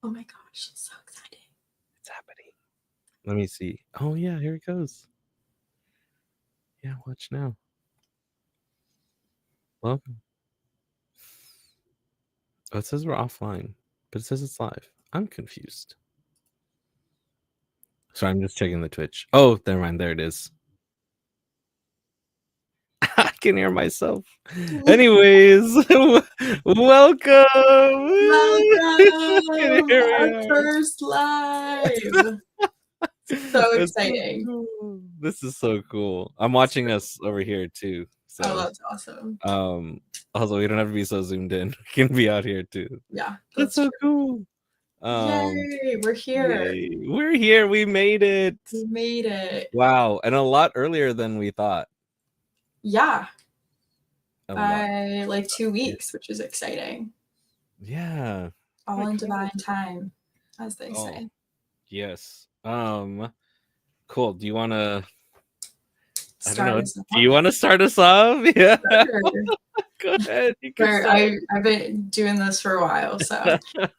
Oh my gosh, so exciting. It's happening. Let me see. Oh, yeah, here it goes. Yeah, watch now. Welcome. Oh, it says we're offline, but it says it's live. I'm confused. Sorry, I'm just checking the Twitch. Oh, never mind. There it is. I can hear myself. Anyways, welcome. Welcome! Here we Our are. first live. So That's exciting. cool. This is so cool. I'm watching us over here too. So Oh, that's awesome. Also we don't have to be so zoomed in. We can be out here too. Yeah, That's so true. cool. Yay, we're here. Yay. We're here. We made it. We made it. Wow. And a lot earlier than we thought. Yeah. A lot. By like 2 weeks, which is exciting. Yeah. All in divine time, as they say. Yes. Cool. Do you want to Start us off? Do you want to start us off? Yeah. Sure. Go ahead. You can start. I've been doing this for a while, so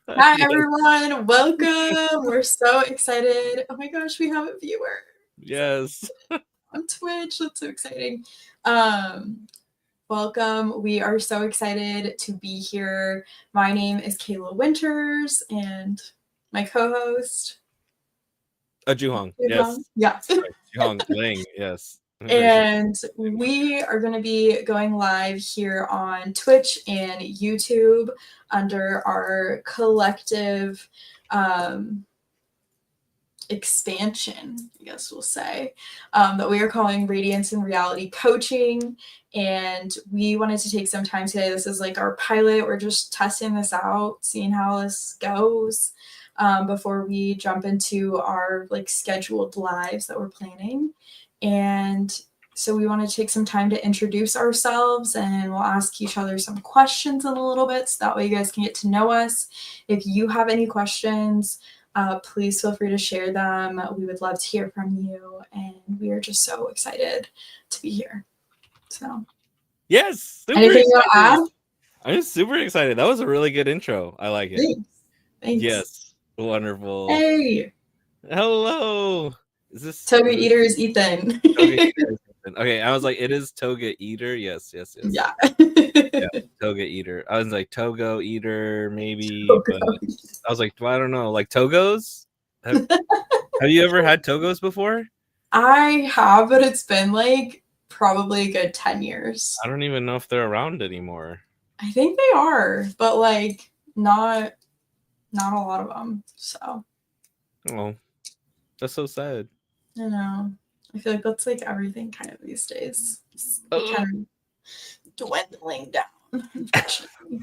hi everyone, welcome. We're so excited. Oh my gosh, we have a viewer. Yes. On Twitch. That's so exciting. Welcome. We are so excited to be here. My name is Kayla Winters, and my co-host Juhong. Yes. Yeah. Juhong Ling. Yes. And we are going to be going live here on Twitch and YouTube under our collective expansion, I guess we'll say, that we are calling Radiance and Reality Coaching. And we wanted to take some time today. This is like our pilot. We're just testing this out, seeing how this goes before we jump into our like scheduled lives that we're planning. And so we want to take some time to introduce ourselves, and we'll ask each other some questions in a little bit so that way you guys can get to know us. If you have any questions, please feel free to share them. We would love to hear from you, and we are just so excited to be here. So, yes. Anything you want to add? I'm super excited. That was a really good intro. I like it. Thanks. Yes. Wonderful. Hey. Hello. Is this Toga Eater is Ethan? Okay, I was like, it is Toga Eater. Yes. Yeah. Toga Eater. I was like Togo Eater, maybe. But I was like, well, I don't know. Like Togos? Have you ever had Togos before? I have, but it's been like probably a good 10 years. I don't even know if they're around anymore. I think they are, but like not a lot of them. So. Oh, that's so sad. I know. I feel like that's like everything kind of these days. It's kind of dwindling down, unfortunately.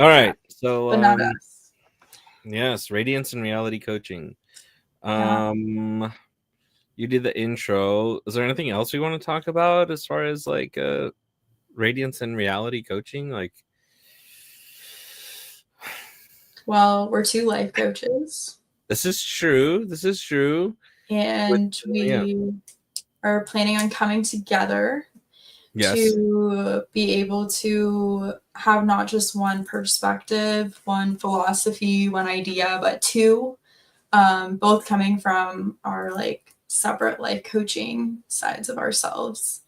All right. So but not us. Yes, Radiance and Reality Coaching. You did the intro. Is there anything else we want to talk about as far as like Radiance and Reality Coaching? Like, well, we're two life coaches. This is true. And we are planning on coming together to be able to have not just one perspective, one philosophy, one idea, but two, both coming from our like separate life coaching sides of ourselves,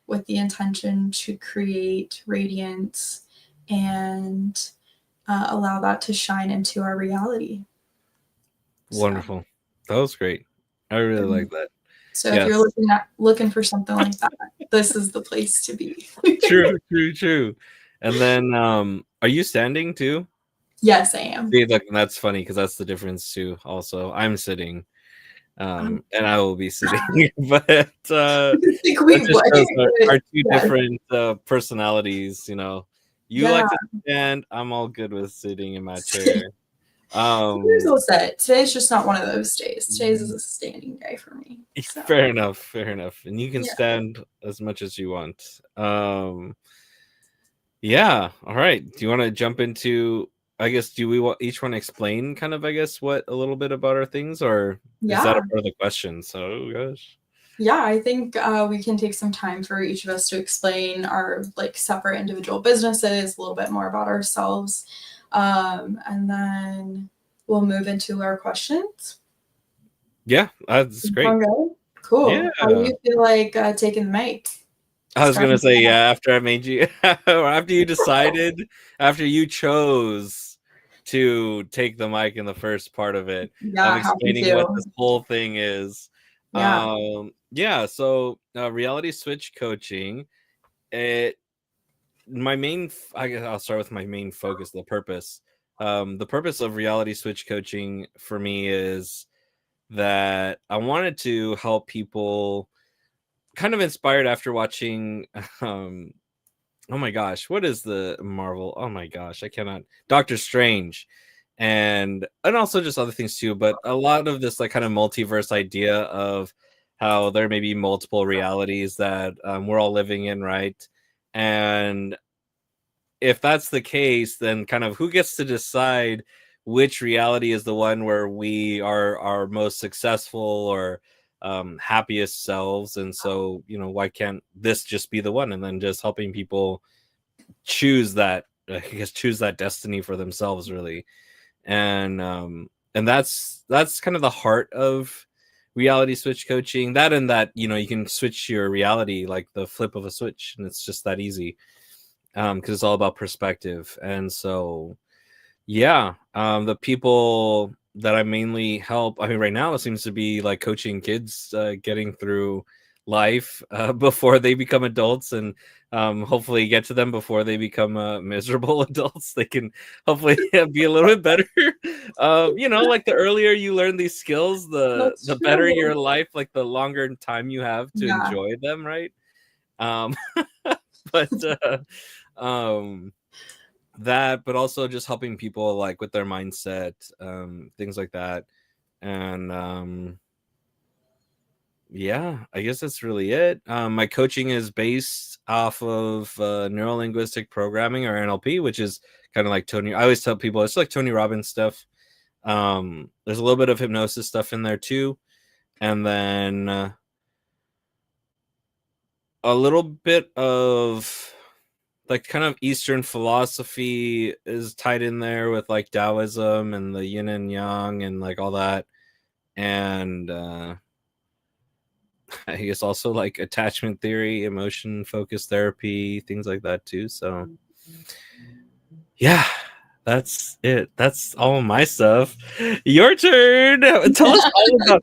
with the intention to create radiance and allow that to shine into our reality. Wonderful. That was great. I really like that. So if you're looking for something like that, this is the place to be. True. And then are you standing too? Yes, I am. See, look, that's funny because that's the difference too. Also, I'm sitting. And I will be sitting. But our two different personalities, you know. You like to stand, I'm all good with sitting in my chair. Today's just not one of those days. Today's is a standing day for me. So. Fair enough. And you can stand as much as you want. Yeah. All right. Do you want to jump into, I guess, do we each want to explain kind of, I guess, what a little bit about our things, or is that a part of the question? So, gosh. Yeah, I think we can take some time for each of us to explain our like separate individual businesses, a little bit more about ourselves. And then we'll move into our questions. Yeah, that's great. Cool. Yeah. How do you feel like taking the mic? I was gonna say, yeah, after I made you, or after you decided, after you chose to take the mic in the first part of it, yeah, explaining what this whole thing is. Yeah. So reality switch coaching. My main, I guess I'll start with my main focus, the purpose. The purpose of reality switch coaching for me is that I wanted to help people, kind of inspired after watching oh my gosh, what is the Marvel? Oh my gosh, I cannot. Doctor Strange, and also just other things too. But a lot of this like kind of multiverse idea of how there may be multiple realities that we're all living in, right? And if that's the case, then kind of who gets to decide which reality is the one where we are our most successful or happiest selves? And so, why can't this just be the one? And then just helping people choose that, I guess, choose that destiny for themselves, really. And that's kind of the heart of reality switch coaching. That and that, you can switch your reality like the flip of a switch, and it's just that easy. Because it's all about perspective. And so, yeah, the people that I mainly help, I mean, right now it seems to be like coaching kids getting through life before they become adults, and hopefully get to them before they become miserable adults. They can hopefully be a little bit better. Like the earlier you learn these skills, the better your life, like the longer time you have to enjoy them, right? But that, but also just helping people like with their mindset, things like that. And yeah, I guess that's really it. My coaching is based off of neuro-linguistic programming, or NLP, which is kind of like Tony. I always tell people it's like Tony Robbins stuff. There's a little bit of hypnosis stuff in there too, and then a little bit of like kind of Eastern philosophy is tied in there with like Taoism and the yin and yang and like all that. And I guess also like attachment theory, emotion focused therapy, things like that too. So yeah, that's it. That's all my stuff. Your turn. Tell us all about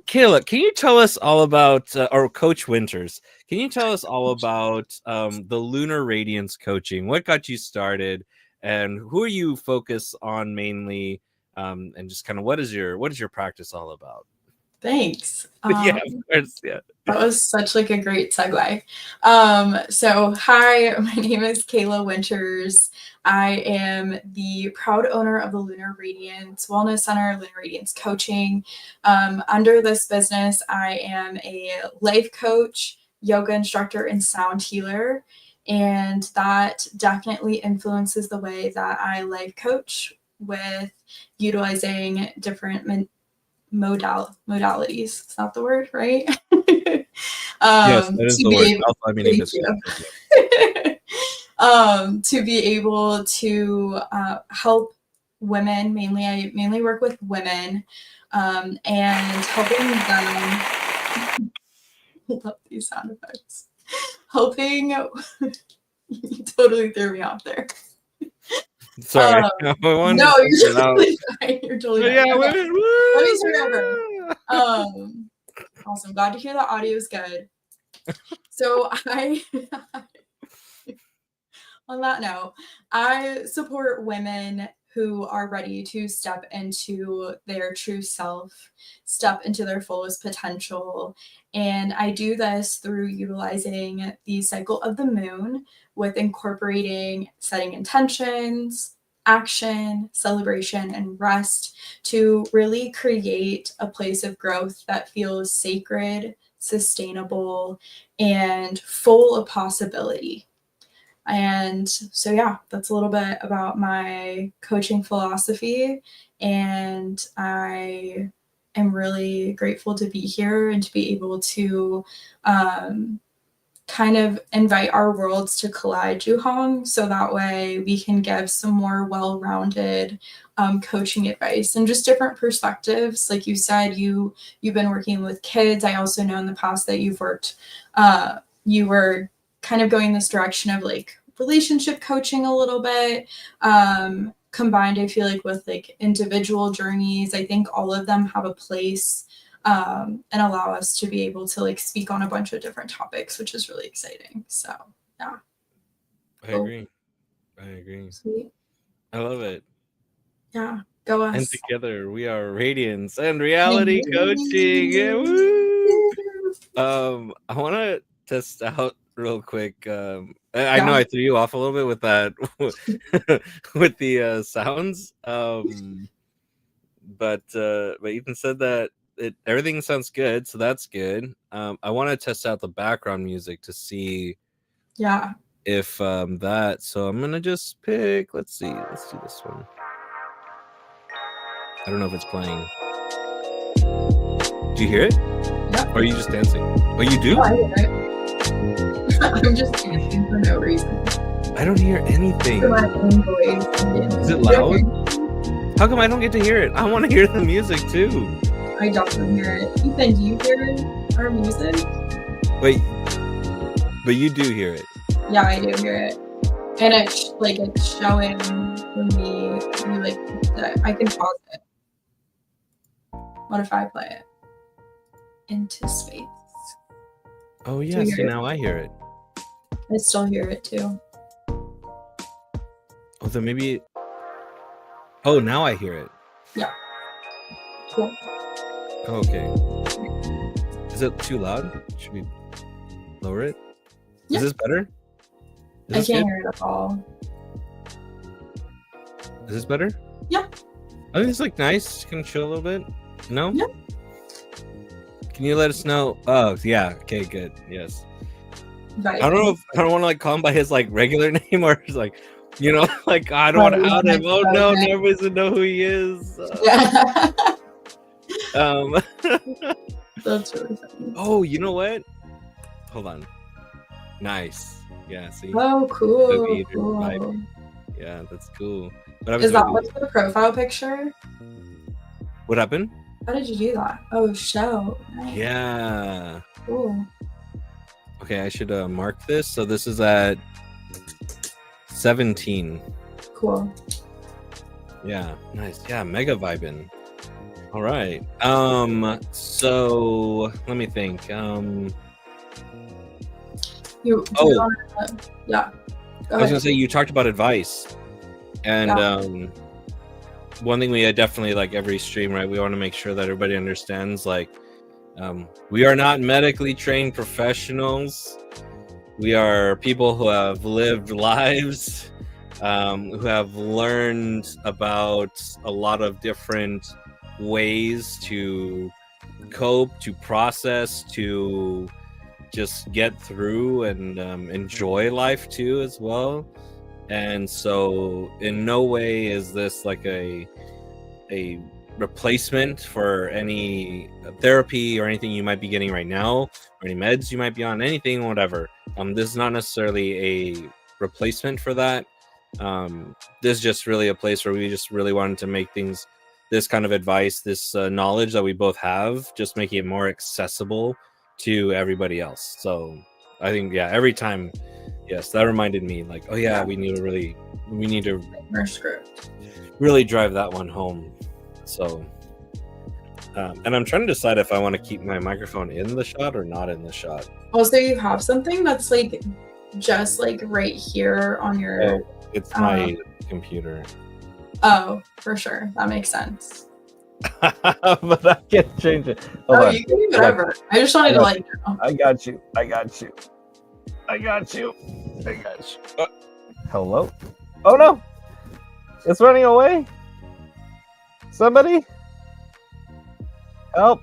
Kayla. Can you tell us all about or Coach Winters? Can you tell us all about the Lunar Radiance coaching? What got you started, and who are you focused on mainly? And just kind of what is your practice all about? Thanks. Yeah, of course. Yeah. That was such like a great segue. So hi, my name is Kayla Winters. I am the proud owner of the Lunar Radiance Wellness Center, Lunar Radiance Coaching. Under this business, I am a life coach, yoga instructor, and sound healer. And that definitely influences the way that I life coach with utilizing different modalities. It's not the word, right? Yes, that is the word. To be able to help women, mainly I mainly work with women, and helping them. Love these sound effects. Helping. You totally threw me off there. Sorry. No, you're totally fine. You're totally fine. Yeah, okay. Let me start over. Awesome. Glad to hear the audio is good. So on that note, I support women who are ready to step into their true self, step into their fullest potential. And I do this through utilizing the cycle of the moon with incorporating setting intentions, action, celebration, and rest to really create a place of growth that feels sacred, sustainable, and full of possibility. And so, yeah, that's a little bit about my coaching philosophy. And I am really grateful to be here and to be able to kind of invite our worlds to collide, Juhong, so that way we can give some more well-rounded coaching advice and just different perspectives. Like you said, you've been working with kids. I also know in the past that you were kind of going this direction of like relationship coaching a little bit, combined, I feel like, with like individual journeys. I think all of them have a place, and allow us to be able to like speak on a bunch of different topics, which is really exciting. So yeah. I agree. Sweet. I love it. Yeah, go us. And together we are Radiance and Reality Coaching. Yeah, woo! I want to test out real quick. I know I threw you off a little bit with that, with the sounds. But Ethan said that everything sounds good, so that's good. I want to test out the background music to see, if that. So I'm gonna just pick. Let's do this one. I don't know if it's playing. Do you hear it? Yeah. Or are you just dancing? Oh, you do? Oh, I hear it. I'm just dancing for no reason. I don't hear anything. For my own voice. Is it loud? How come I don't get to hear it? I want to hear the music too. I definitely hear it. Ethan, do you hear our music? Wait, but you do hear it? Yeah, I do hear it. And it's showing when we like, I can pause it. What if I play it into space? Oh yeah, see, now I hear it. I still hear it too. Oh, then maybe. Oh, now I hear it. Yeah. Cool. Okay. Is it too loud? Should we lower it? Yeah. Is this better? I can't hear it at all. Is this better? Yeah. I think it's like nice. Can chill a little bit. No? Yeah. Can you let us know? Oh, yeah. Okay, good. Yes. Right. I don't know if I don't want to like call him by his like regular name or just like, you know, like I don't want to out him. Oh no, everybody's gonna know who he is. Yeah. That's really funny. Oh, you know what? Hold on. Nice. Yeah. See. Oh, cool. Cool. Yeah, that's cool. Is that what's the profile picture? What happened? How did you do that? Oh, show. Nice. Yeah. Cool. Okay, I should mark this. So this is at 17. Cool. Yeah, nice. Yeah, mega vibing. All right. So let me think. Yeah. I was gonna say you talked about advice, and one thing we definitely like every stream, right? We want to make sure that everybody understands, like, we are not medically trained professionals. We are people who have lived lives, who have learned about a lot of different ways to cope, to process, to just get through and enjoy life too as well. And so in no way is this like a replacement for any therapy or anything you might be getting right now, or any meds you might be on, anything, whatever. This is not necessarily a replacement for that. This is just really a place where we just really wanted to make things, this kind of advice, this knowledge that we both have, just making it more accessible to everybody else. So I think, yeah, every time, yes, that reminded me, like, oh yeah, we need to really drive that one home. So and I'm trying to decide if I want to keep my microphone in the shot or not in the shot. Also, you have something that's like just like right here on your it's my computer. Oh, for sure, that makes sense. But I can't change it. Hold on. You can do whatever. I just wanted to let you know. I got you. Hello? Oh no! It's running away! Somebody? Help!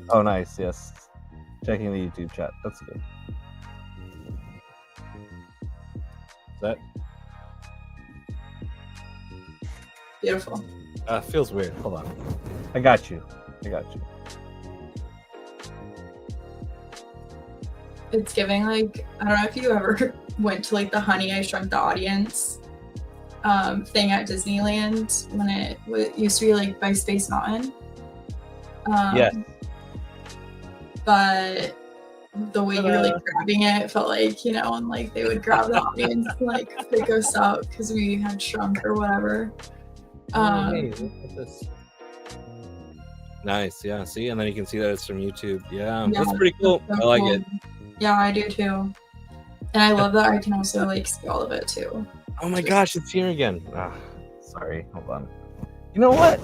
Oh, nice. Yes. Checking the YouTube chat. That's good. Is that? Beautiful. Feels weird. Hold on. I got you. it's giving like, I don't know if you ever went to like the Honey I Shrunk the Audience thing at Disneyland when it used to be like by Space Mountain. Yeah. But the way you're like grabbing it felt like, you know, and like they would grab the audience and like pick us up because we had shrunk or whatever. Hey, look at this. Nice, yeah. See, and then you can see that it's from YouTube. Yeah, that's pretty cool. So I like it. Yeah, I do too. And I love that I can also like see all of it too. Oh my gosh, it's here again. Sorry, hold on. You know what?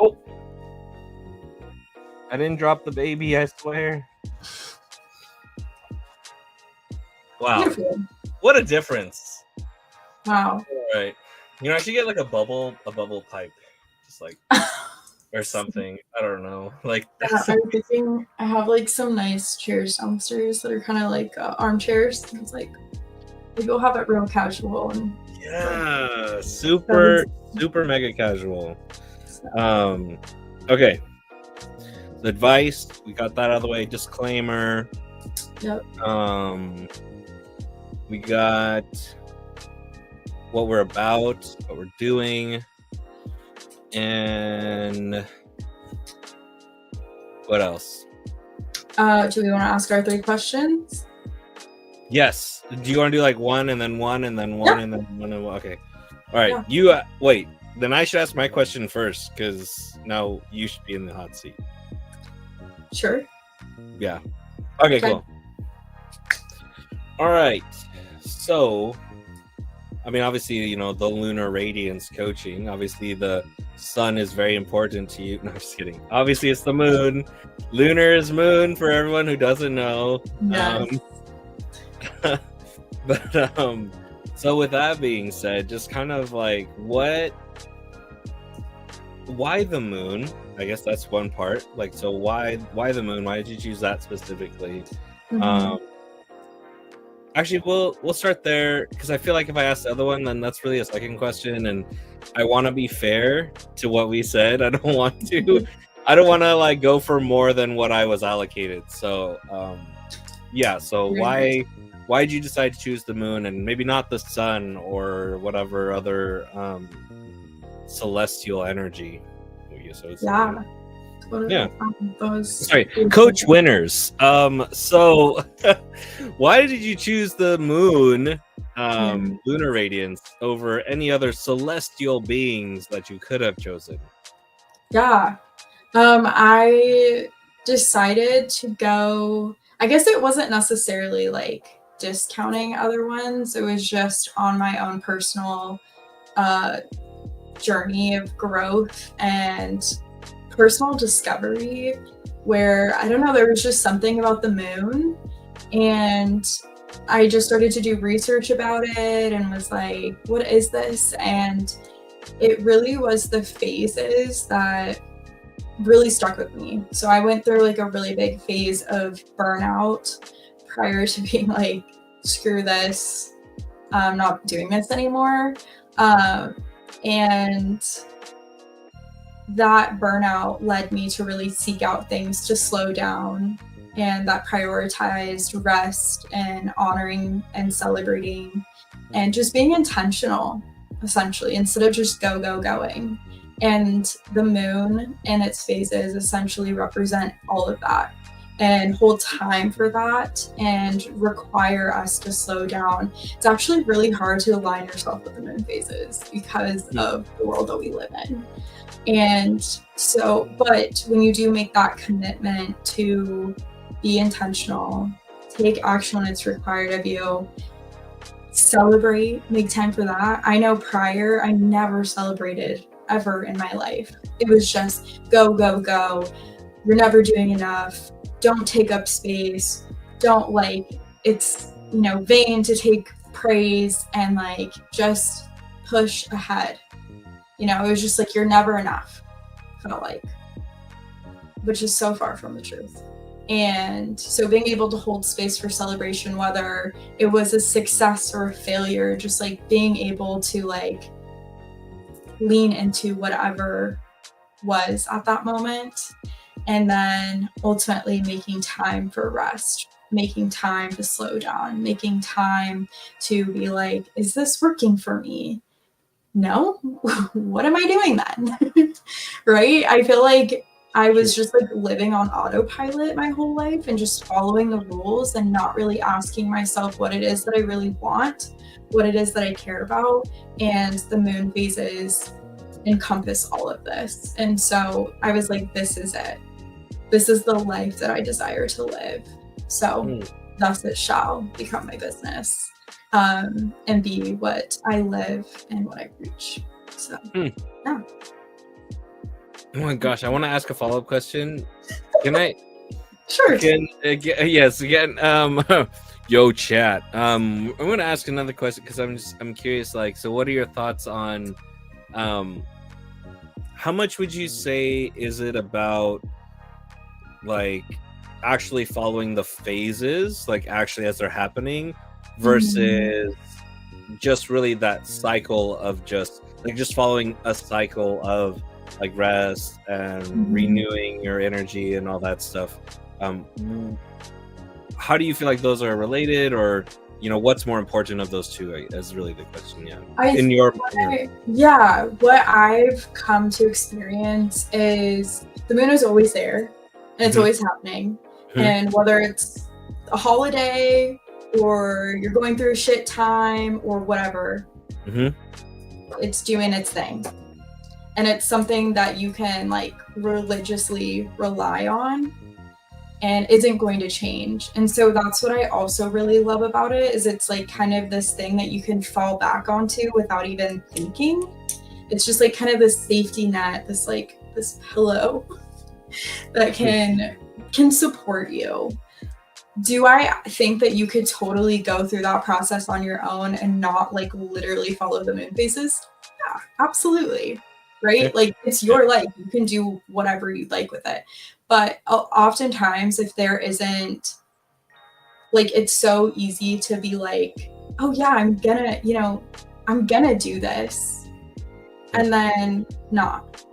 Oh, I didn't drop the baby, I swear. Wow. Beautiful. What a difference. Wow. All right. You know, I should get like a bubble pipe. Just like or something. I don't know. Like I'm thinking I have like some nice chairs downstairs that are kind of like armchairs. It's like we'll have it real casual and yeah, super mega casual. Okay. The advice, we got that out of the way. Disclaimer. Yep. We got what we're about, what we're doing, and what else? Do we want to ask our 3 questions? Yes. Do you want to do like one and then one and then one and then one and one? Okay. All right. Yeah. You wait. Then I should ask my question first because now you should be in the hot seat. Sure. Yeah. Okay. Cool. All right. So, I mean, obviously, you know, the lunar radiance coaching. Obviously, the sun is very important to you. No, I'm just kidding. Obviously, it's the moon. Lunar is moon for everyone who doesn't know. Yes. So with that being said, just kind of like why the moon? I guess that's one part. Like, so why the moon? Why did you choose that specifically? Mm-hmm. Actually, we'll start there because I feel like if I ask the other one, then that's really a second question, and I want to be fair to what we said. I don't want to like go for more than what I was allocated. So, yeah. So why did you decide to choose the moon and maybe not the sun or whatever other celestial energy? Yeah. Yeah. Sorry, Coach Winners. So why did you choose the moon, lunar radiance, over any other celestial beings that you could have chosen? Yeah. I decided to go, I guess it wasn't necessarily like discounting other ones. It was just on my own personal journey of growth and personal discovery where I don't know, there was just something about the moon, and I just started to do research about it and was like, what is this? And it really was the phases that really stuck with me. So I went through like a really big phase of burnout prior to being like, screw this, I'm not doing this anymore. And that burnout led me to really seek out things to slow down, and that prioritized rest and honoring and celebrating and just being intentional, essentially, instead of just going. And the moon and its phases essentially represent all of that and hold time for that and require us to slow down. It's actually really hard to align yourself with the moon phases because of the world that we live in. And so, but when you do make that commitment to be intentional, take action when it's required of you, celebrate, make time for that. I know prior, I never celebrated ever in my life. It was just go. You're never doing enough. Don't take up space. Don't it's, vain to take praise and just push ahead. It was just like, you're never enough, felt like, which is so far from the truth. And so being able to hold space for celebration, whether it was a success or a failure, just being able to lean into whatever was at that moment. and then ultimately making time for rest, making time to slow down, making time to be like, is this working for me? No. What am I doing then? Right? I feel like I was just like living on autopilot my whole life and just following the rules and not really asking myself what it is that I really want, what it is that I care about. And the moon phases encompass all of this. And so I was like, this is it. This is the life that I desire to live. So thus it shall become my business, and be what I live and what I preach. So yeah. Oh my gosh, I want to ask a follow-up question. Can I? Sure. Yes. Again. Yo, chat. I'm going to ask another question because I'm curious. Like, so what are your thoughts on, how much would you say is it about, like, actually following the phases, like actually as they're happening, versus just really that cycle of just following a cycle of like rest and renewing your energy and all that stuff? How do you feel like those are related, or what's more important of those two is really the question. What I've come to experience is the moon is always there and it's always happening. And whether it's a holiday or you're going through a shit time or whatever, it's doing its thing. And it's something that you can like religiously rely on and isn't going to change. And so that's what I also really love about it, is it's like kind of this thing that you can fall back onto without even thinking. It's just like kind of this safety net, this pillow that can support you. Do I think that you could totally go through that process on your own and not like literally follow the moon phases? Yeah, absolutely. Right? Like, it's your life. You can do whatever you'd like with it. But oftentimes, if there isn't, like, it's so easy to be like, oh yeah, I'm gonna do this, and then not.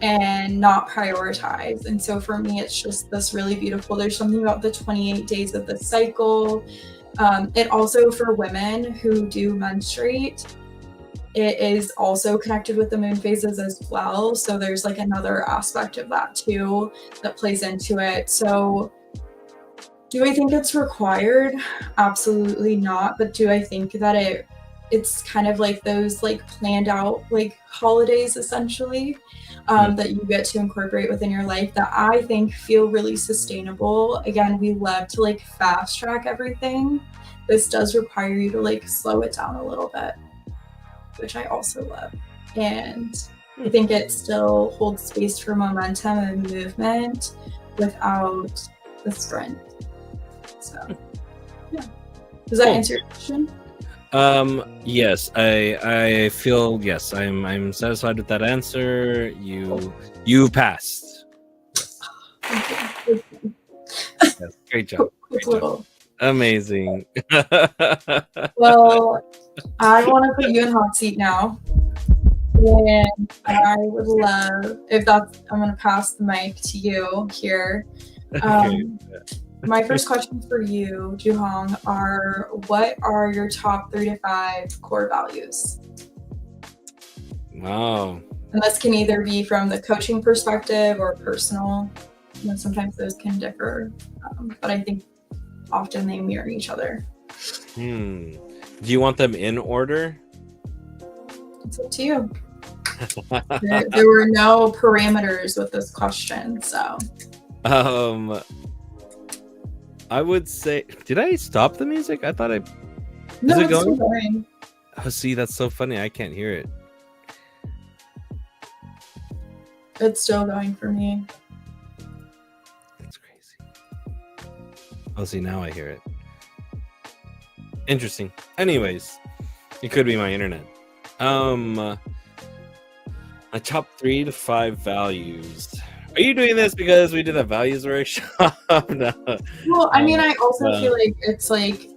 And not prioritize. And so for me, it's just this really beautiful, there's something about the 28 days of the cycle. It also, for women who do menstruate, it is also connected with the moon phases as well. So there's like another aspect of that too that plays into it. So do I think it's required? Absolutely not. But do I think that it's kind of like those like planned out like holidays essentially, that you get to incorporate within your life that I think feel really sustainable. Again, we love to like fast track everything. This does require you to like slow it down a little bit, which I also love. And I think it still holds space for momentum and movement without the sprint. So yeah. Does that answer your question? Yes, I feel, yes, I'm satisfied with that answer. You passed. Thank you. Yes, great job. Amazing. Well, I want to put you in hot seat now. And I would love, I'm going to pass the mic to you here. My first question for you, Juhong, are what are your top 3 to 5 core values? Wow. And this can either be from the coaching perspective or personal. Sometimes those can differ, but I think often they mirror each other. Do you want them in order? It's up to you. There were no parameters with this question, so. I would say, did I stop the music? I thought No, it's still going. Oh, see, that's so funny. I can't hear it. It's still going for me. That's crazy. Oh, see, now I hear it. Interesting. Anyways, it could be my internet. My top 3 to 5 values. Are you doing this because we did a values workshop? No. Well, I mean, I also feel like it's like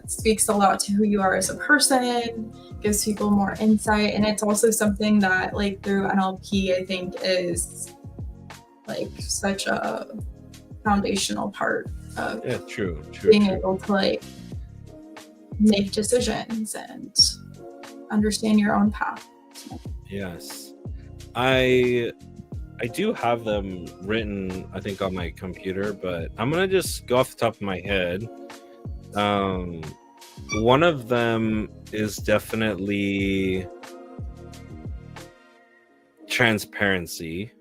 speaks a lot to who you are as a person, gives people more insight, and it's also something that like through NLP I think is like such a foundational part of being able to like make decisions and understand your own path. Yes, I do have them written, I think, on my computer, but I'm gonna just go off the top of my head. One of them is definitely transparency,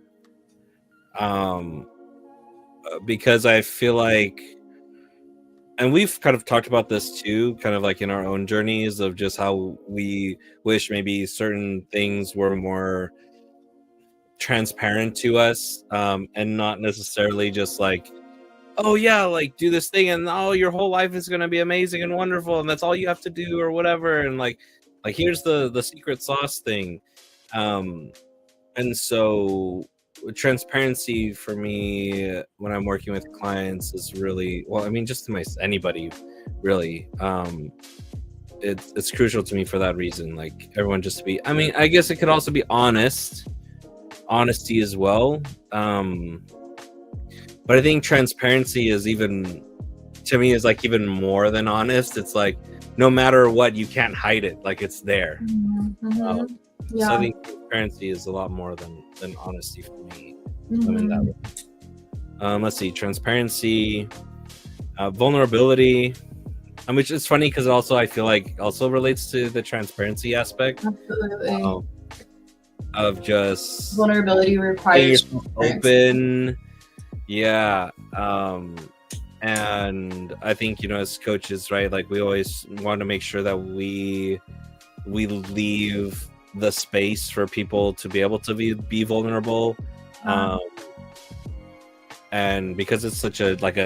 because I feel like, and we've kind of talked about this too, kind of like in our own journeys of just how we wish maybe certain things were more transparent to us, and not necessarily just like, oh yeah, like do this thing and oh your whole life is going to be amazing and wonderful and that's all you have to do or whatever, and like here's the secret sauce thing. And so transparency for me when I'm working with clients is really, well, I mean, just to anybody really, it's crucial to me for that reason. Like everyone just to be, I mean, I guess it could also be honesty as well. But I think transparency is even, to me, is like even more than honest. It's like no matter what, you can't hide it. Like it's there. Yeah. So I think transparency is a lot more than honesty for me. In that way. Let's see, transparency, vulnerability, which is funny because also I feel like also relates to the transparency aspect. Absolutely. Of just vulnerability requires open. Yeah. And I think, you know, as coaches, right, like we always want to make sure that we leave the space for people to be able to be vulnerable. And because it's such a like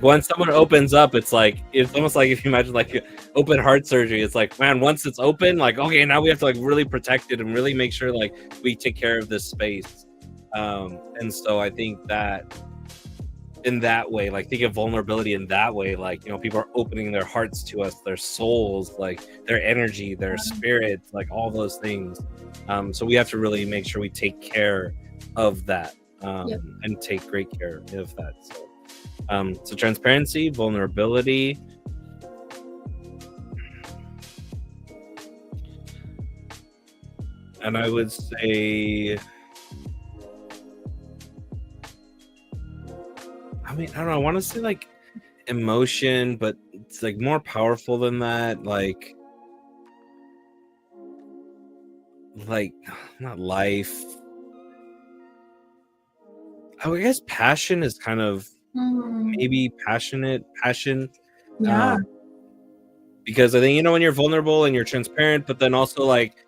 when someone opens up, it's almost like if you imagine like open heart surgery, it's like, man, once it's open, like, okay, now we have to like really protect it and really make sure like we take care of this space. And so I think that in that way, like think of vulnerability in that way, like, you know, people are opening their hearts to us, their souls, like their energy, their spirit, like all those things. So we have to really make sure we take care of that. And take great care of that. So transparency, vulnerability, and I would say, I mean, I don't know, I want to say like emotion, but it's like more powerful than that. Like not life. I guess passion is kind of maybe passion. Yeah. Because I think, you know, when you're vulnerable and you're transparent, but then also like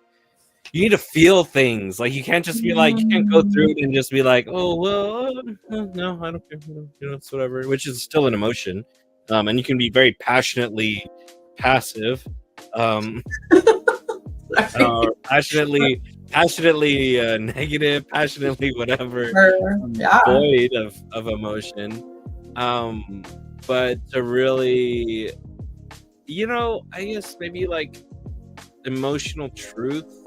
you need to feel things. Like you can't just be like, you can't go through it and just be like, oh well, no, I don't care, you know, it's whatever. Which is still an emotion, and you can be very passionately passive, passionately negative, passionately whatever, void of emotion. But to really, you know, I guess maybe like emotional truth,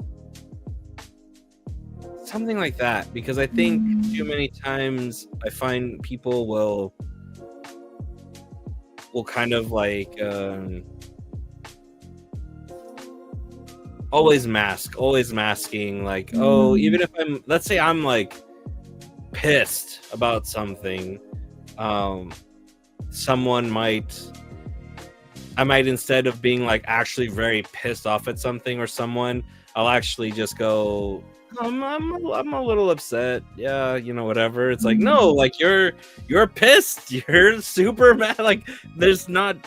something like that, because I think too many times I find people will kind of like always masking, like, oh, even if let's say I'm like pissed about something, I might, instead of being like actually very pissed off at something or someone, I'll actually just go, I'm a little upset. Yeah, you know, whatever. It's like, no, like you're pissed. You're super mad. Like it's not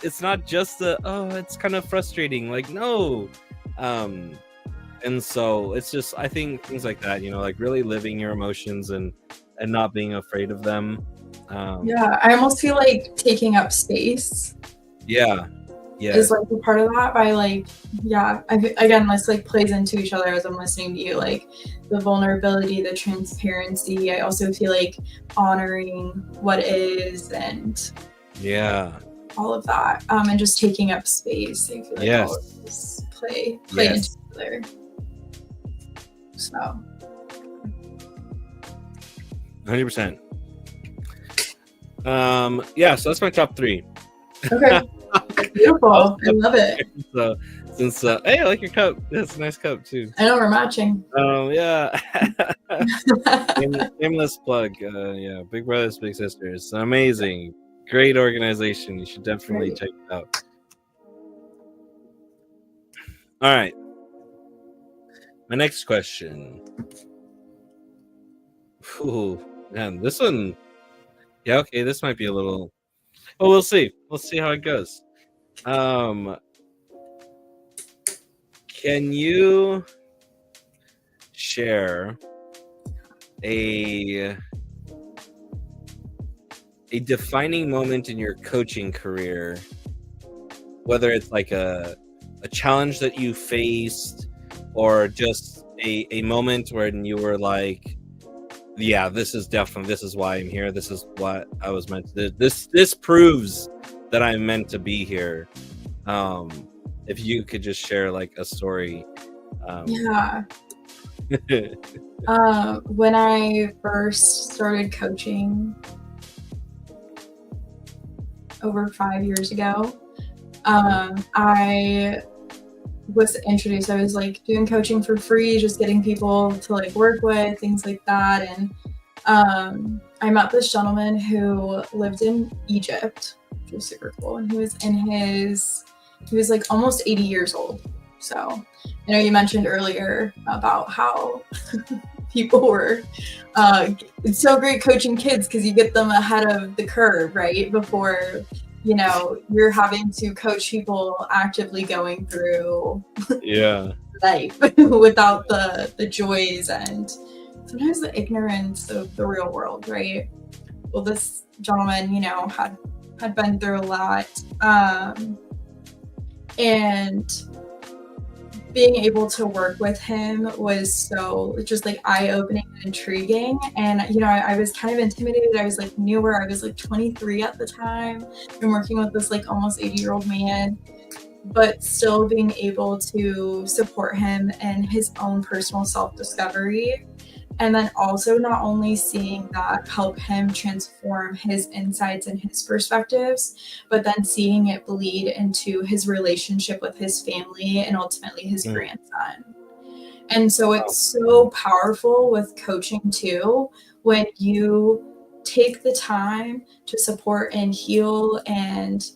just it's kind of frustrating. Like, no. And so it's just, I think things like that, you know, like really living your emotions and not being afraid of them. I almost feel like taking up space. Yeah. Is like a part of that by like, again, this like plays into each other as I'm listening to you, like the vulnerability, the transparency. I also feel like honoring what is, and all of that, and just taking up space. I feel like all of this play into there. So 100%. So that's my top 3. Okay. Beautiful. I love it. So since hey, I like your cup. That's a nice cup too. I know we're matching. Yeah. Shameless plug. Yeah, Big Brothers Big Sisters, amazing, great organization. You should definitely check it out. All right, my next question. Ooh, man, this one. Yeah, okay, this might be a little. Oh, we'll see. We'll see how it goes. Can you share a defining moment in your coaching career, whether it's like a challenge that you faced or just a moment when you were like, yeah, this is why I'm here. This is what I was meant to do. This proves that I'm meant to be here. If you could just share like a story. Yeah. When I first started coaching over 5 years ago, I was introduced. I was like doing coaching for free, just getting people to like work with, things like that. And I met this gentleman who lived in Egypt, which was super cool. And he was like almost 80 years old. So I know you mentioned earlier about how people were it's so great coaching kids because you get them ahead of the curve, right? Before, you know, you're having to coach people actively going through life without the joys and sometimes the ignorance of the real world, right? Well, this gentleman, you know, had been through a lot, and being able to work with him was so just like eye-opening and intriguing. And, you know, I was kind of intimidated. I was like newer. I was like 23 at the time and working with this like almost 80-year-old man, but still being able to support him in his own personal self-discovery. And then also not only seeing that help him transform his insights and his perspectives, but then seeing it bleed into his relationship with his family and ultimately his grandson. And so it's so powerful with coaching too, when you take the time to support and heal and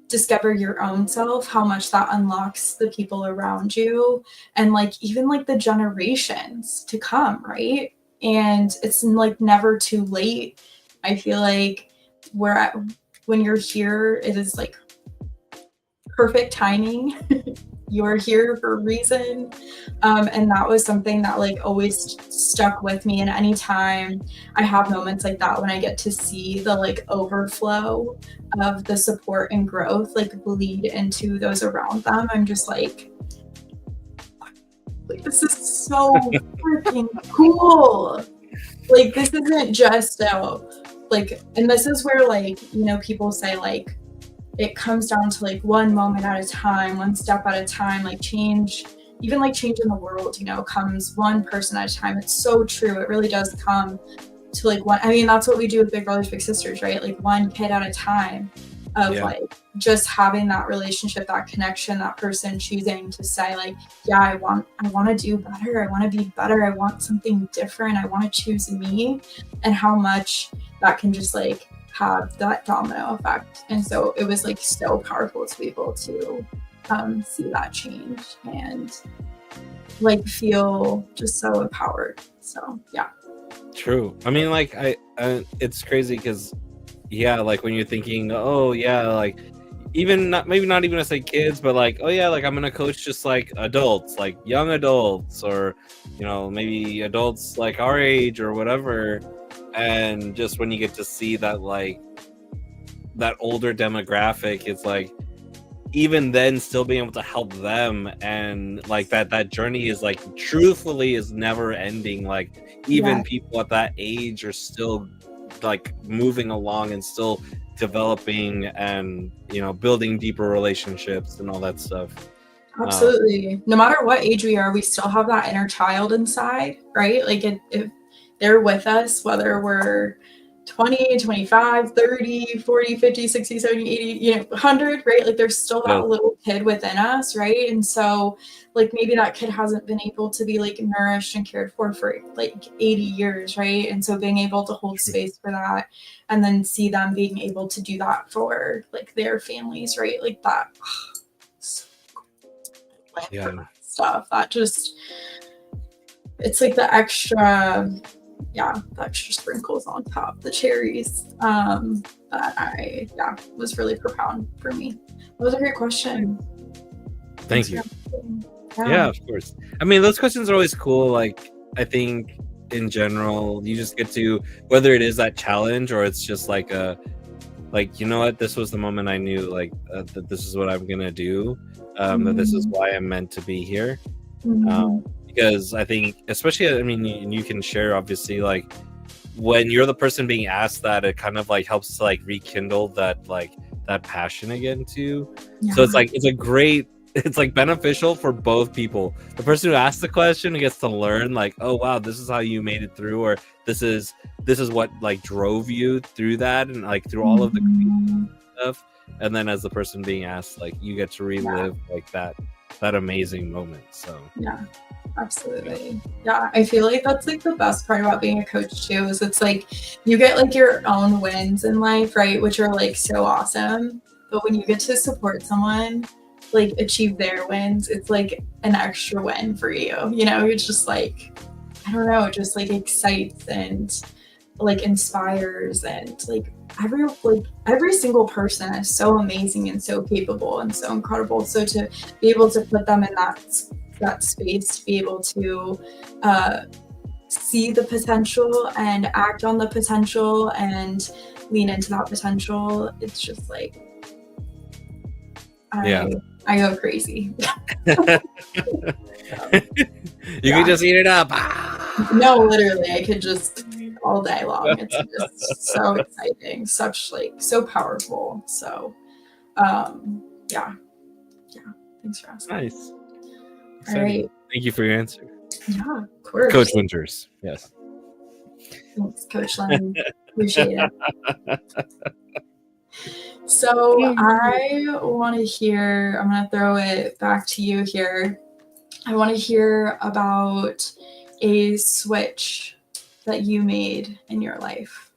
discover your own self, how much that unlocks the people around you and like even like the generations to come, right? And it's like never too late. I feel like when you're here, it is like perfect timing. You're here for a reason. And that was something that like always stuck with me. And anytime I have moments like that, when I get to see the like overflow of the support and growth like bleed into those around them, I'm just like this is so freaking cool. Like this isn't just like, and this is where like, you know, people say like it comes down to like one moment at a time, one step at a time, like change, even like change in the world, you know, comes one person at a time. It's so true. It really does come to like one. I mean, that's what we do with Big Brothers Big Sisters, right? Like one kid at a time of like just having that relationship, that connection, that person choosing to say like, yeah, I want to do better. I want to be better. I want something different. I want to choose me, and how much that can just like have that domino effect. And so it was like so powerful to be able to see that change and like feel just so empowered. So yeah. True. I mean, like I it's crazy because like when you're thinking, oh yeah, like even not, maybe not even to say kids, but like, oh yeah, like I'm gonna coach just like adults, like young adults, or you know, maybe adults like our age or whatever. And just when you get to see that like that older demographic, it's like even then still being able to help them, and like that journey is like truthfully is never ending. Like even people at that age are still like moving along and still developing and building deeper relationships and all that stuff. Absolutely. No matter what age we are, we still have that inner child inside, right? Like if they're with us, whether we're 20, 25, 30, 40, 50, 60, 70, 80, 100, right? Like there's still that little kid within us, right? And so like maybe that kid hasn't been able to be like nourished and cared for like 80 years, right? And so being able to hold space for that and then see them being able to do that for like their families, right? Like that. Stuff that just, it's like the extra sprinkles on top, the cherries, that was really profound for me. That was a great question. Thank you. Yeah, of course. I mean, those questions are always cool. Like, I think in general, you just get to, whether it is that challenge or it's just like you know what, this was the moment I knew like that this is what I'm gonna do, that this is why I'm meant to be here. Because I think, especially, I mean, you can share, obviously, like when you're the person being asked that, it kind of like helps to like rekindle that passion again too. So it's like it's like beneficial for both people. The person who asks the question gets to learn like, oh wow, this is how you made it through, or this is what like drove you through that, and like through all of the stuff. And then as the person being asked, like you get to relive like that amazing moment. So absolutely. Yeah, I feel like that's like the best part about being a coach too, is it's like you get like your own wins in life, right, which are like so awesome, but when you get to support someone like achieve their wins, it's like an extra win for you. It's just like, I don't know, it just like excites and like inspires, and like every single person is so amazing and so capable and so incredible. So to be able to put them in that space, to be able to see the potential and act on the potential and lean into that potential, it's just like I go crazy. You can just eat it up. No, literally, I could just all day long. It's just so exciting, such like so powerful. So, yeah. Thanks for asking. Nice. All right. Thank you for your answer. Yeah, of course. Coach Winters. Yes. Thanks, Coach Len. Appreciate it. So I want to hear, I'm going to throw it back to you here. I want to hear about a switch that you made in your life.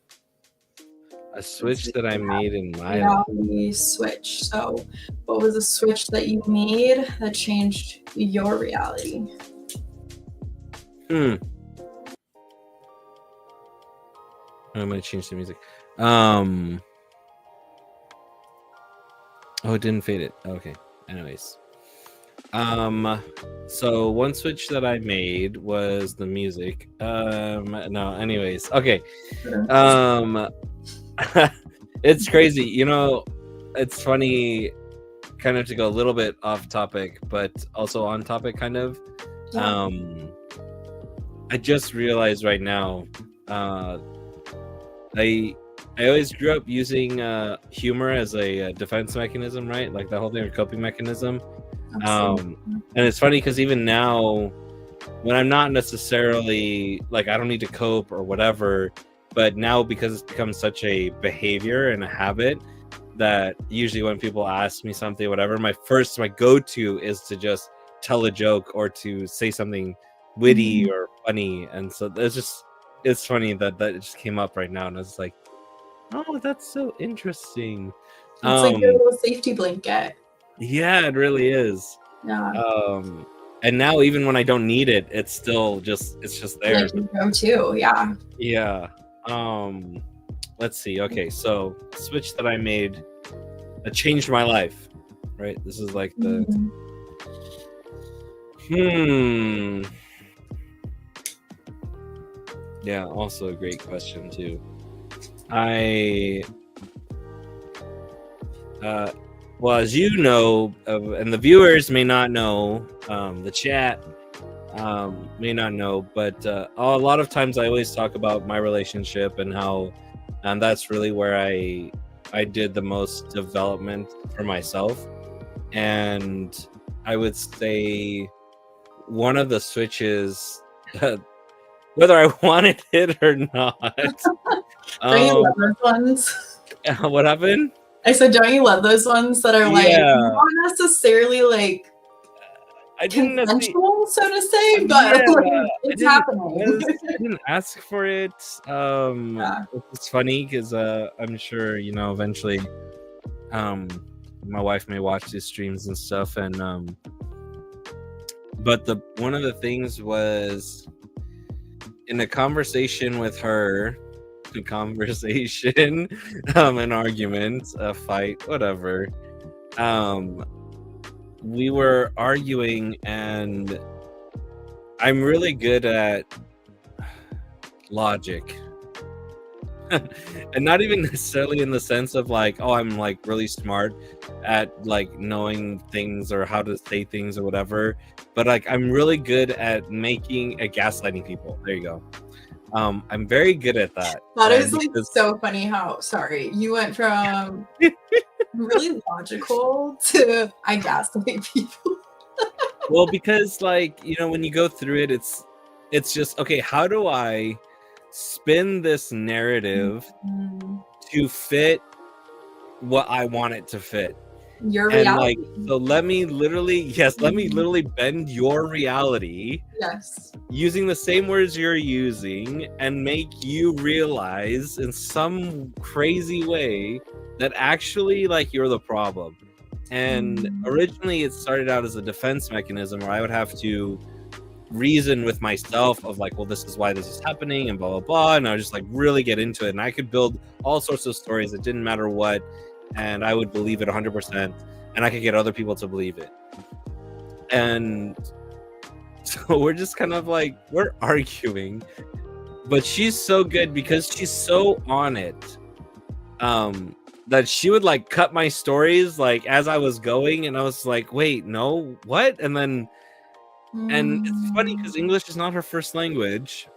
A switch that I made in my life? Reality switch. So what was a switch that you made that changed your reality? I'm going to change the music. Oh, it didn't fade it. Okay. Anyways. So one switch that I made was the music. No, anyways. Okay. It's crazy. It's funny kind of to go a little bit off topic, but also on topic kind of. Yeah. I just realized right now, I always grew up using humor as a defense mechanism, right? Like the whole thing, a coping mechanism. And it's funny because even now, when I'm not necessarily like, I don't need to cope or whatever, but now because it's become such a behavior and a habit that usually when people ask me something, whatever, my go-to is to just tell a joke or to say something witty or funny. And so it's funny that it just came up right now, and it's like, oh, that's so interesting. It's like your little safety blanket. Yeah, it really is. Yeah. And now even when I don't need it, it's just there. Like you go too. Yeah. Yeah. Let's see. Okay, so switch that I made that changed my life. Right. This is like the. Yeah. Also a great question too. Well, as you know, and the viewers may not know, the chat may not know, but a lot of times I always talk about my relationship and how and that's really where I did the most development for myself. And I would say one of the switches, whether I wanted it or not. Don't you love those ones? What happened? I said, don't you love those ones that are like not necessarily like consensual, so to say, but like, it's happening. I didn't ask for it. It's funny because I'm sure eventually, my wife may watch these streams and stuff, and but one of the things was in a conversation with her, an argument, a fight, whatever. We were arguing, and I'm really good at logic. And not even necessarily in the sense of like, oh, I'm like really smart at like knowing things or how to say things or whatever, but like I'm really good at gaslighting people. There you go. I'm very good at that. That is like so funny how you went from really logical to I gaslight people. Well, because like when you go through it, it's just okay. How do I spin this narrative to fit what I want it to fit? Your reality. So let me literally bend your reality. Yes. Using the same words you're using and make you realize in some crazy way that actually like you're the problem. And originally it started out as a defense mechanism where I would have to reason with myself of like, well, this is why this is happening and blah blah blah, and I would just like really get into it, and I could build all sorts of stories. It didn't matter what, and I would believe it 100%, and I could get other people to believe it. And so we're just kind of like, we're arguing, but she's so good because she's so on it, that she would like cut my stories like as I was going, and I was like, wait, no, what? And then and it's funny because English is not her first language,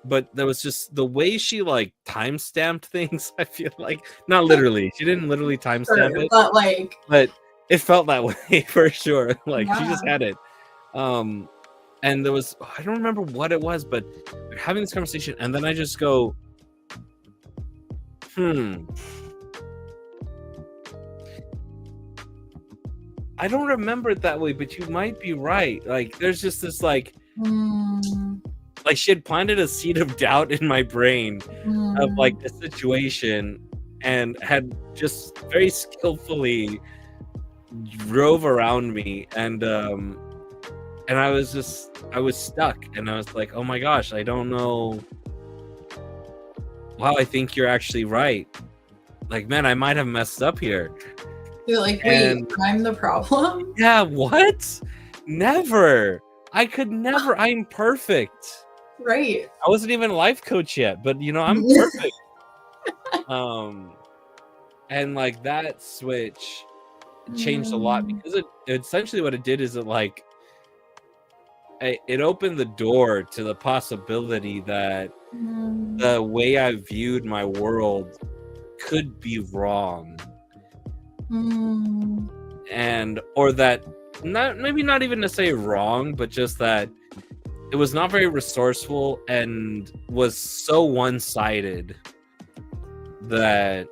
but there was just the way she like timestamped things. I feel like not literally, she didn't literally timestamp it, but it felt that way for sure. Like she just had it. And there was, I don't remember what it was, but we're having this conversation, and then I just go, I don't remember it that way, but you might be right. Like, there's just this like she had planted a seed of doubt in my brain of like the situation, and had just very skillfully drove around me, and I was stuck, and I was like, oh my gosh, I don't know. Wow, I think you're actually right. Like, man, I might have messed up here. You're like, wait, I'm the problem? Yeah, what? Never. I could never. I'm perfect. Right. I wasn't even a life coach yet, but I'm perfect. And like that switch changed a lot, because it essentially what it did is it opened the door to the possibility that the way I viewed my world could be wrong. And or that not even to say wrong, but just that it was not very resourceful and was so one-sided that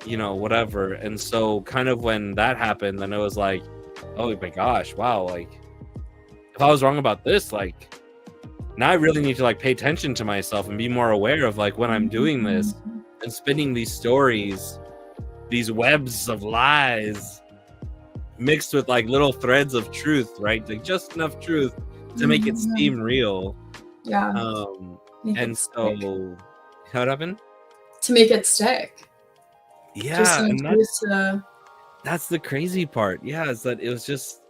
whatever. And so kind of when that happened, then it was like, oh my gosh, wow, like if I was wrong about this, like now I really need to like pay attention to myself and be more aware of like when I'm doing this and spinning these stories, these webs of lies mixed with like little threads of truth, right? Like just enough truth to make it seem real. Yeah. And so what happened? To make it stick. Yeah. And that's the crazy part. Yeah, is that it was just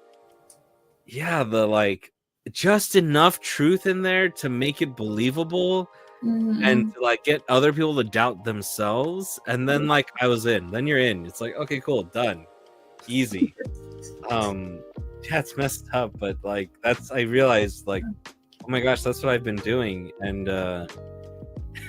the like just enough truth in there to make it believable. And to like get other people to doubt themselves, and then like I was in. Then you're in. It's like, okay, cool, done, easy. It's messed up, but like I realized like, oh my gosh, that's what I've been doing, and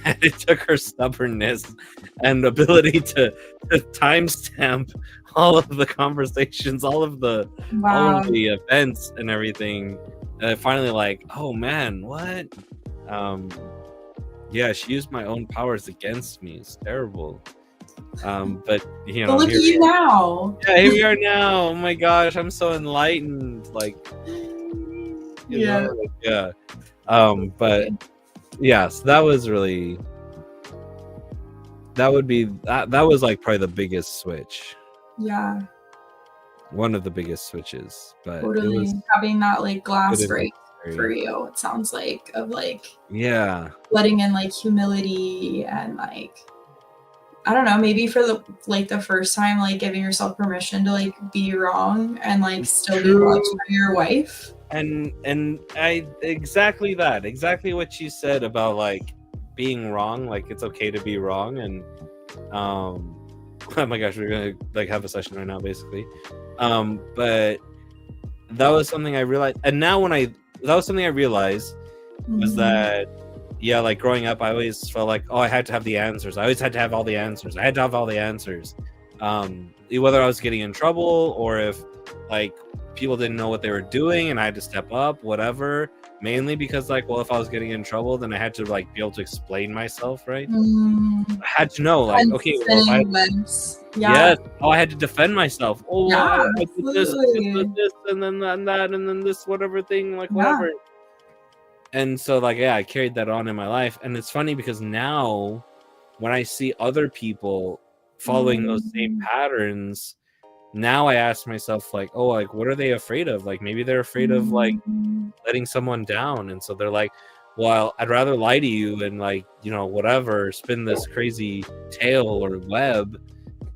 And it took her stubbornness and ability to timestamp all of the conversations, all of the events and everything. And finally, like, oh man, what? Yeah, she used my own powers against me. It's terrible. But you know, but look at you now. Yeah, here we are now. Oh my gosh, I'm so enlightened. Like, you know, like, yeah. But yeah, so that was really, that was like probably the biggest switch. Yeah. One of the biggest switches. But totally, it was, having that like glass break for you, it sounds like, of like, yeah, letting in like humility and like, I don't know, maybe for the first time, like giving yourself permission to like be wrong and like still be loved by your wife. And I exactly what you said about like being wrong, like it's okay to be wrong. And oh my gosh, we're gonna like have a session right now basically. But that was something I realized, and now that was something I realized was that, yeah, like growing up, I always felt like, oh, I had to have the answers. I always had to have all the answers. I had to have all the answers. Whether I was getting in trouble or if like people didn't know what they were doing and I had to step up, whatever. Mainly because like, well, if I was getting in trouble, then I had to like be able to explain myself, right? I had to know, like, okay, well, yes, oh, I had to defend myself. Oh, I did this, and then that, and then this, whatever thing, like whatever. And so like, yeah, I carried that on in my life. And it's funny because now when I see other people following those same patterns, now I ask myself like, oh, like what are they afraid of? Like maybe they're afraid of like letting someone down. And so they're like, well, I'd rather lie to you and like, you know, whatever, spin this crazy tale or web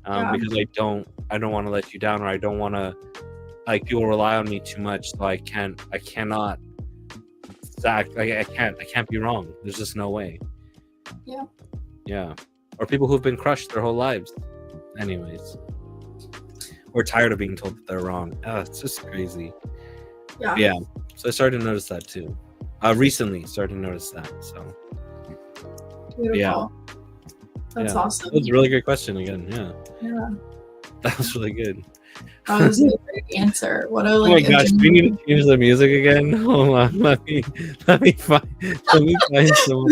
because I don't want to let you down, or I don't want to like people rely on me too much. So I can't be wrong. There's just no way. Yeah. Or people who've been crushed their whole lives. Anyways. We're tired of being told that they're wrong. It's just crazy. Yeah. So I started to notice that too. Recently started to notice that. So beautiful. Yeah. That's awesome. That was a really good question again. Yeah. That was really good. That was a great answer. What a like. Oh my gosh, do we need to change the music again? Hold on, let me find someone.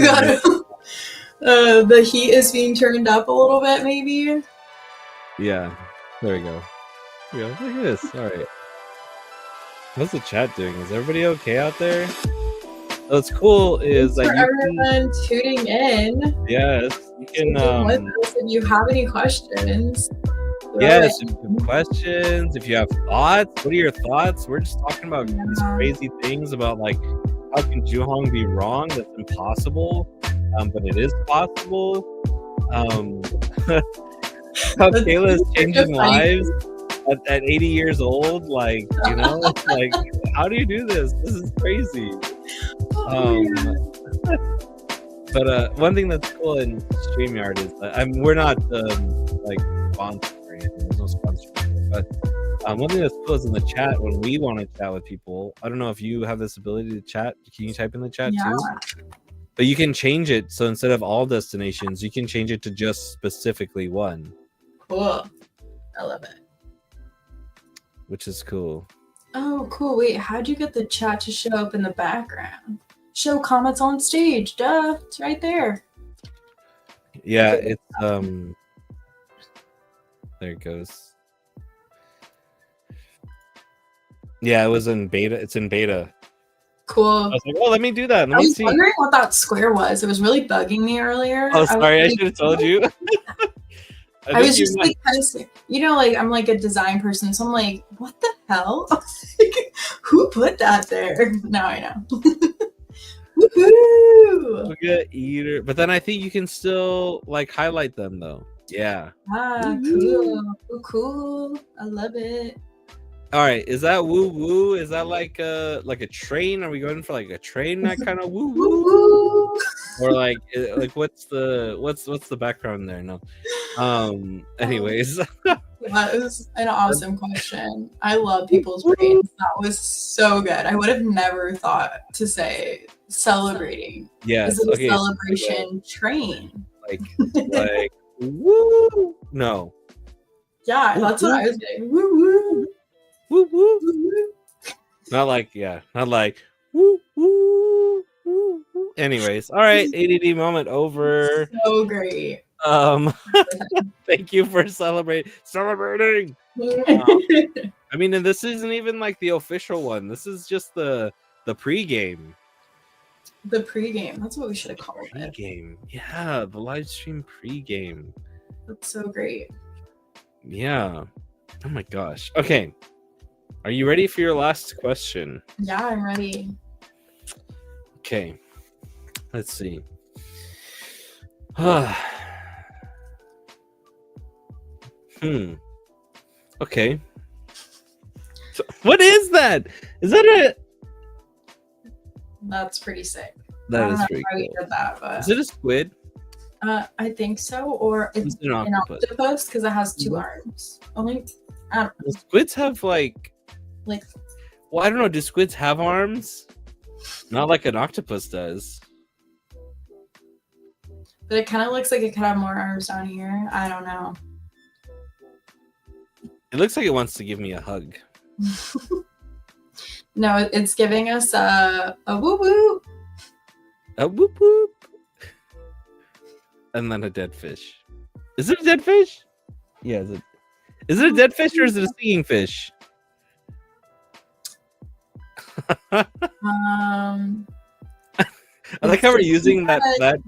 The heat is being turned up a little bit, maybe. Yeah, there we go. Yeah, look at this. All right. What's the chat doing? Is everybody okay out there? What's cool is that everyone tuning in. Yes, you can. If you have any questions. Yes, if you have questions, if you have thoughts, what are your thoughts? We're just talking about these crazy things about like how can Juhong be wrong? That's impossible, but it is possible. How Kayla is changing lives at 80 years old, like, you know, like how do you do this? This is crazy. But one thing that's cool in StreamYard is that we're not like sponsored. There's no sponsorship, but one thing that's cool is in the chat when we want to chat with people. I don't know if you have this ability to chat. Can you type in the chat too? But you can change it so instead of all destinations, you can change it to just specifically one. Cool, I love it. Which is cool. Oh, cool. Wait, how'd you get the chat to show up in the background? Show comments on stage. Duh, it's right there. Yeah, it's there it goes. Yeah, it was in beta. It's in beta. Cool. I was like, oh, let me do that. Let me see. I was wondering what that square was. It was really bugging me earlier. Oh, sorry. I should have told you. I was just like kind of, you know, like I'm like a design person, so I'm like, what the hell? Who put that there? Now I know. Woohoo! Look at Eater, but then I think you can still like highlight them though. Yeah. Cool. I love it. All right, is that woo woo? Is that like a train? Are we going for like a train? That kind of woo woo, or like what's the background there? No. Anyways, That was an awesome question. I love people's brains. That was so good. I would have never thought to say celebrating. Yes. Is it a Okay. celebration train? Like woo. No. Yeah, Woo, that's woo. what I was getting. Woo woo. Woo woo. Woo, woo. Not like woo woo woo woo. Anyways, all right, ADD moment over. So great. Thank you for celebrating. I mean, and this isn't even like the official one. This is just the pregame. The pregame. That's what we should have called it. Pregame. Yeah, the live stream pregame. That's so great. Yeah. Oh my gosh. Okay. Are you ready for your last question? Yeah, I'm ready. Okay. Let's see. Okay. So, what is that? Is that a... That's pretty sick. That is pretty cool. Did that, but... Is it a squid? I think so, or it's an octopus because it has 2 arms. Only, I don't know. Squids have like, well, I don't know. Do squids have arms? Not like an octopus does. But it kind of looks like it could have more arms down here. I don't know. It looks like it wants to give me a hug. No, it's giving us a whoop whoop. A whoop whoop. And then a dead fish. Is it a dead fish? Yeah, is it a dead fish or is it a singing fish? I like how we're using that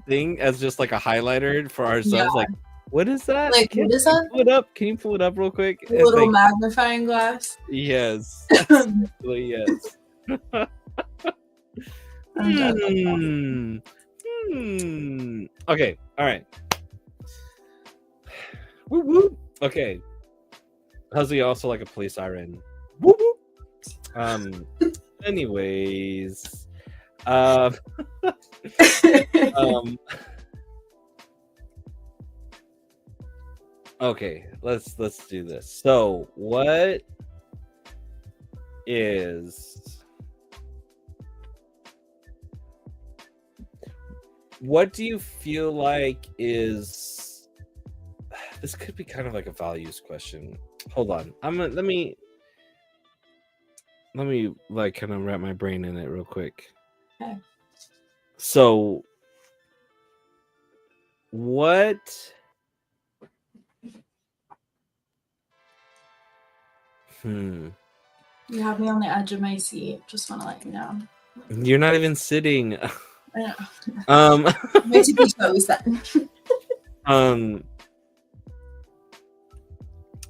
thing as just like a highlighter for ourselves. Yeah. Like, what is that? Like, what is that? Pull it up. Can you pull it up real quick? A little magnifying glass. Yes. Yes. Okay. All right. Woo woo. Okay. How's he also like a police siren? Woo woo. Anyways. Okay, let's do this. So, what do you feel like is, this could be kind of like a values question. Hold on. Let me like kind of wrap my brain in it real quick. Okay. So, what You have me on the edge of my seat. Just want to let you know. You're not even sitting. I know. My to be toes then.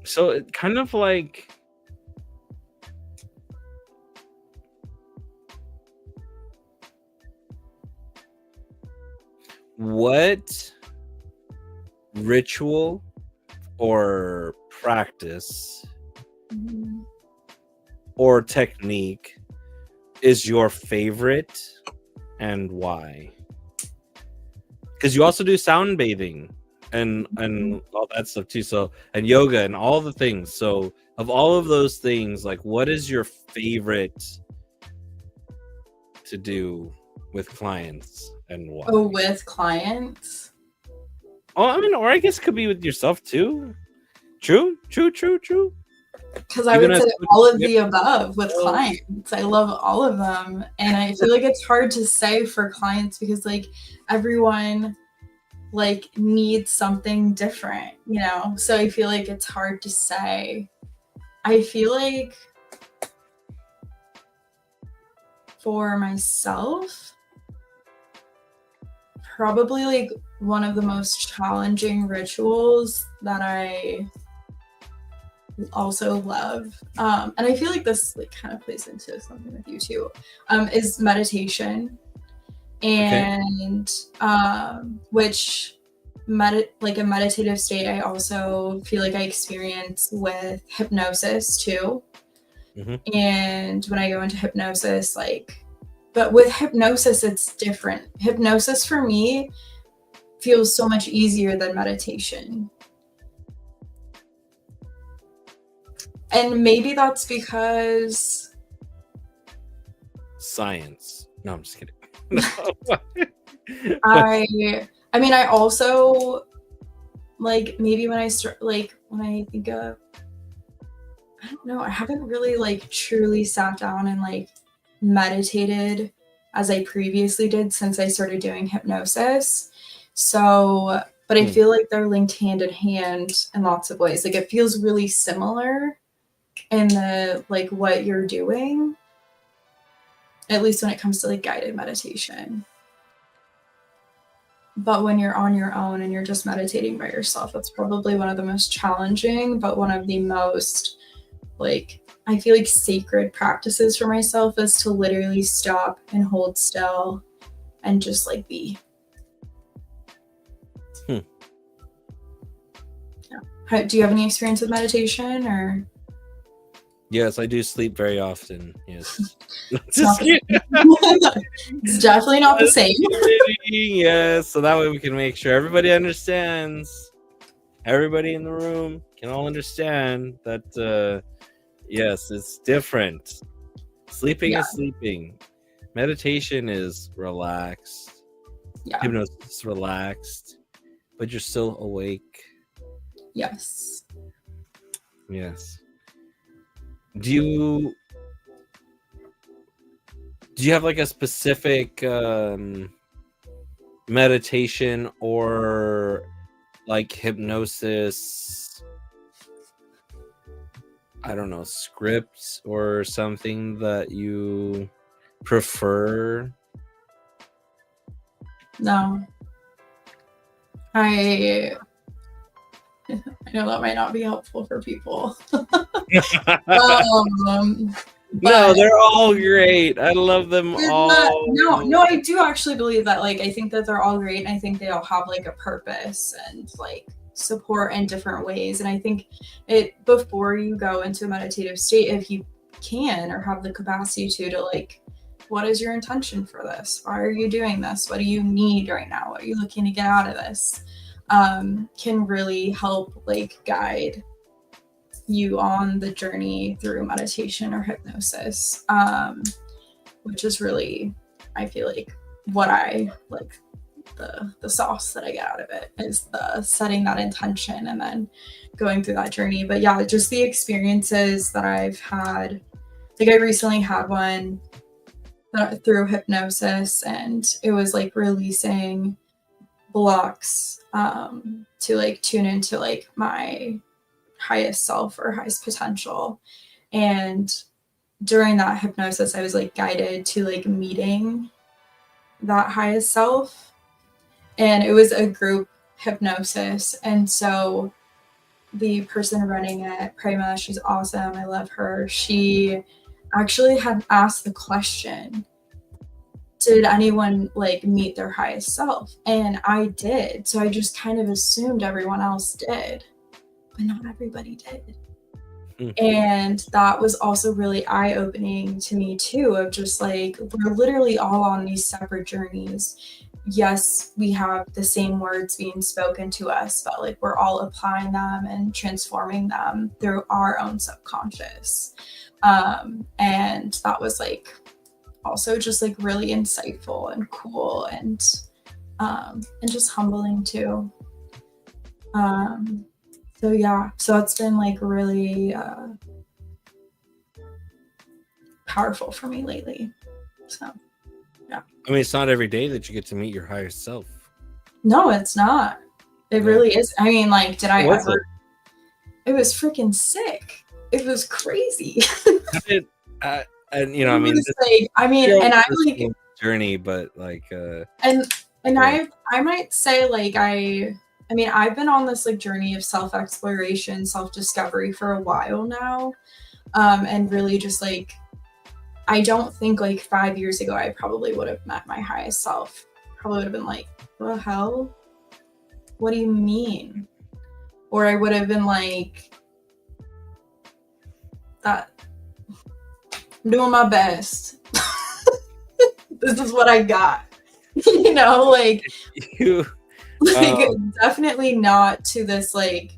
So it kind of like, what ritual or practice or technique is your favorite and why? Because you also do sound bathing and all that stuff too, so, and yoga and all the things. So of all of those things, like, what is your favorite to do with clients and why? Oh, with clients? Oh, I mean, or I guess it could be with yourself too. True. Because I would say all of the above with clients. I love all of them. And I feel like it's hard to say for clients because like everyone like needs something different, you know? So I feel like it's hard to say. I feel like for myself, probably like one of the most challenging rituals that I also love, and I feel like this like kind of plays into something with you too, is meditation, and which like a meditative state I also feel like I experience with hypnosis too. And when I go into hypnosis, like, but with hypnosis it's different. Hypnosis for me feels so much easier than meditation. And maybe that's because science. No, I'm just kidding. I mean, I also like maybe when I start like when I think of I don't know, I haven't really like truly sat down and like meditated as I previously did since I started doing hypnosis. So, but I feel like they're linked hand in hand in lots of ways. Like it feels really similar in the like what you're doing, at least when it comes to like guided meditation. But when you're on your own and you're just meditating by yourself, that's probably one of the most challenging, but one of the most like I feel like sacred practices for myself is to literally stop and hold still and just like be. Yeah. Do you have any experience with meditation or? Yes, I do sleep very often. Yes. It's definitely not the same. Yes, so that way we can make sure everybody understands. Everybody in the room can all understand that yes, it's different. Sleeping is sleeping. Meditation is relaxed. Yeah. Hypnosis is relaxed, but you're still awake. Yes. Yes. Do you have like a specific meditation or like hypnosis, I don't know, script or something that you prefer? No. I know that might not be helpful for people. No, they're all great. I love them all. No, I do actually believe that. Like, I think that they're all great, and I think they all have like a purpose and like support in different ways. And I think it before you go into a meditative state, if you can or have the capacity to like, what is your intention for this? Why are you doing this? What do you need right now? What are you looking to get out of this? Can really help like guide you on the journey through meditation or hypnosis, which is really, I feel like what I like the sauce that I get out of it is the setting that intention and then going through that journey. But yeah, just the experiences that I've had, like I recently had one through hypnosis, and it was like releasing blocks to like tune into like my highest self or highest potential. And during that hypnosis, I was like guided to like meeting that highest self, and it was a group hypnosis. And so the person running it, Prema, she's awesome, I love her, she actually had asked the question, did anyone like meet their highest self? And I did. So I just kind of assumed everyone else did, but not everybody did. And that was also really eye-opening to me too, of just like, we're literally all on these separate journeys. Yes, we have the same words being spoken to us, but like we're all applying them and transforming them through our own subconscious. And that was like also just like really insightful and cool and just humbling too. So yeah, so it's been like really powerful for me lately. So yeah. I mean, it's not every day that you get to meet your higher self. No, it's not. It really is. I mean, like, did I ever? It was freaking sick. It was crazy. And you know, I mean, like, and I like journey, but like, and I might say like I mean, I've been on this like journey of self-exploration, self-discovery for a while now. And really just like, I don't think like 5 years ago, I probably would have met my highest self. Probably would have been like, what the hell? What do you mean? Or I would have been like, that I'm doing my best. This is what I got. You know, like, you like definitely not to this like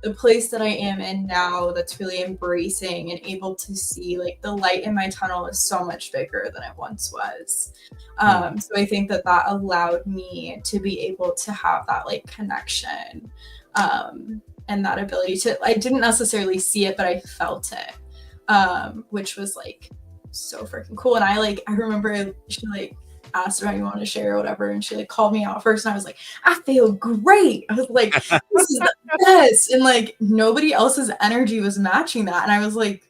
the place that I am in now that's really embracing and able to see like the light in my tunnel is so much bigger than it once was. So I think that allowed me to be able to have that like connection, and that ability to, I didn't necessarily see it, but I felt it, which was like so freaking cool. And I remember she like asked if you want to share or whatever, and she like called me out first, and I was like, I feel great. I was like, this is the best. And like nobody else's energy was matching that, and I was like,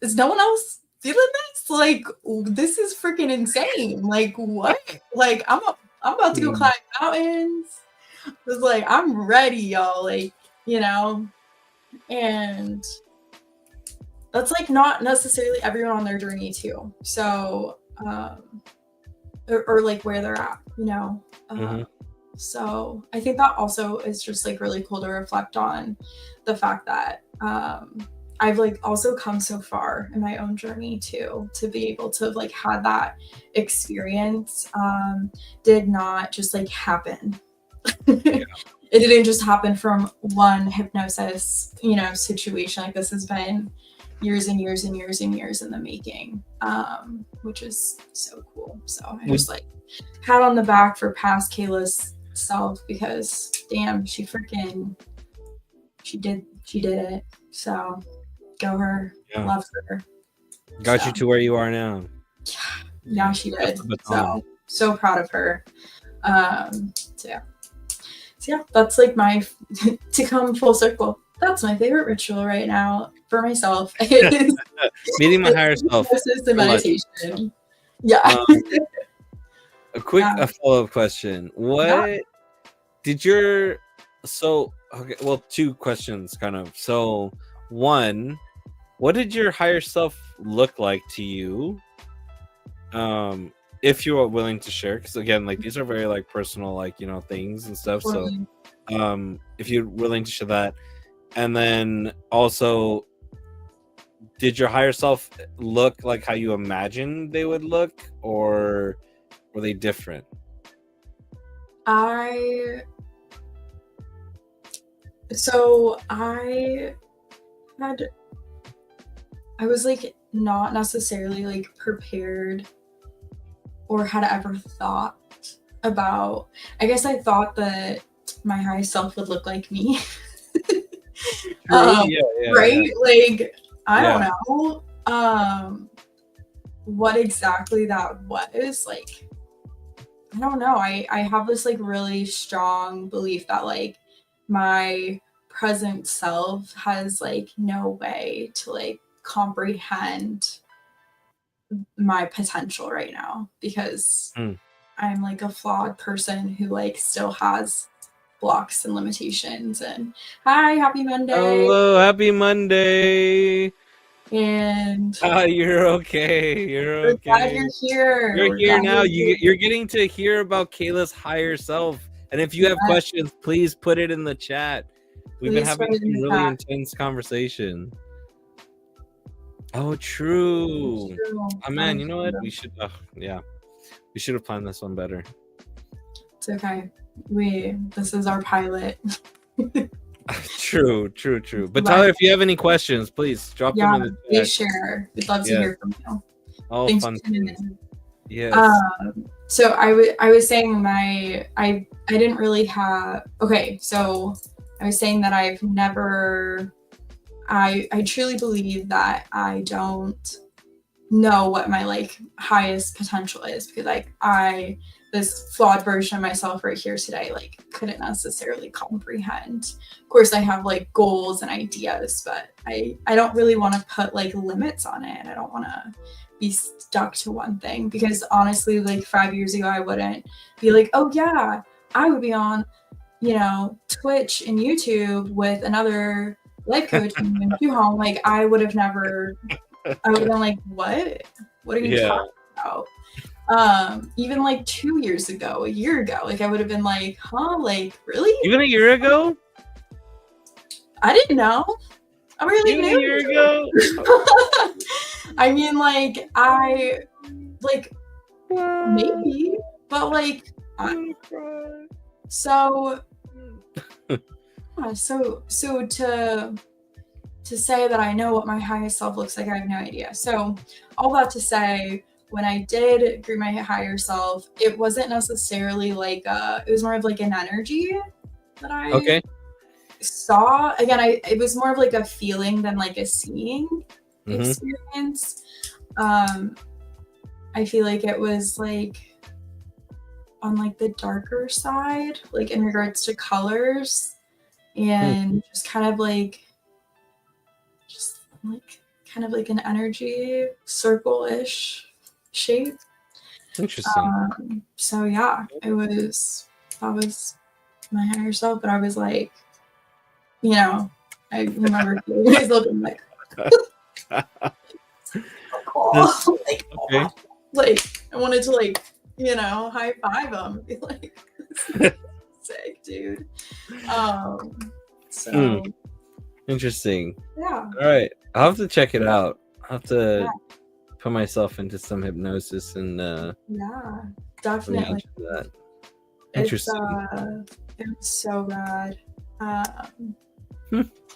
is no one else feeling this? Like, this is freaking insane. Like, what? Like, I'm about to go climb mountains. I was like, I'm ready, y'all. Like, you know, and that's like not necessarily everyone on their journey too. So, or like where they're at, you know. So I think that also is just like really cool to reflect on the fact that I've like also come so far in my own journey too, to be able to like had that experience did not just like happen. It didn't just happen from one hypnosis, you know, situation. Like this has been years and years and years and years in the making, which is so cool. So I just like pat on the back for past Kayla's self, because damn, she did it. So go her. Love her. Got you to where you are now. Yeah, she did. So proud of her. So yeah, that's like my to come full circle. That's my favorite ritual right now for myself. Meeting my higher self. The meditation. Yeah. A quick follow-up question. What did your two questions kind of. So one, what did your higher self look like to you? If you are willing to share, because again, like these are very like personal, like, you know, things and stuff. So if you're willing to share that. And then also, did your higher self look like how you imagined they would look, or were they different? I was like not necessarily like prepared or had ever thought about, I guess I thought that my higher self would look like me. Right? Like, I don't know what exactly that was. Like, I don't know. I have this like really strong belief that like my present self has like no way to like comprehend my potential right now, because I'm like a flawed person who like still has blocks and limitations. And hi, happy Monday. Hello, happy Monday. And you're okay. You're okay. Glad you're here. You're here now. You're getting to hear about Kayla's higher self. And if you have questions, please put it in the chat. We've been having some really intense conversation. Oh, true. Oh man, you know what? We should have planned this one better. It's okay. This is our pilot. True. But Tyler, if you have any questions, please drop them in the chat. Please share. We'd love to hear from you. All Thanks fun. Yes. So I was saying I didn't really have. Okay, so I was saying that I've never. I truly believe that I don't know what my like highest potential is, because like this flawed version of myself right here today like couldn't necessarily comprehend. Of course I have like goals and ideas, but I don't really want to put like limits on it. I don't want to be stuck to one thing, because honestly like 5 years ago I wouldn't be like, oh yeah, I would be on, you know, Twitch and YouTube with another life coach and home. Like I would have been like, what are you talking about? Even like 2 years ago, a year ago, like I would have been like, huh, like really? Even a year ago? I didn't know. I really knew. A year ago? I mean, like I like maybe, but like so So to say that I know what my highest self looks like, I have no idea. So all that to say, when I did greet my higher self, it wasn't necessarily like it was more of like an energy that I saw. Again, it was more of like a feeling than like a seeing experience. I feel like it was like on like the darker side, like in regards to colors, and just kind of like an energy circle-ish shape. Interesting. So yeah, that was my higher self, but I was like, I remember always looking like, oh, like I wanted to high five him, be like, sick, dude. So interesting. Yeah. All right, I'll have to check it out. I'll have to put myself into some hypnosis and yeah, definitely. That. Interesting. It was so bad.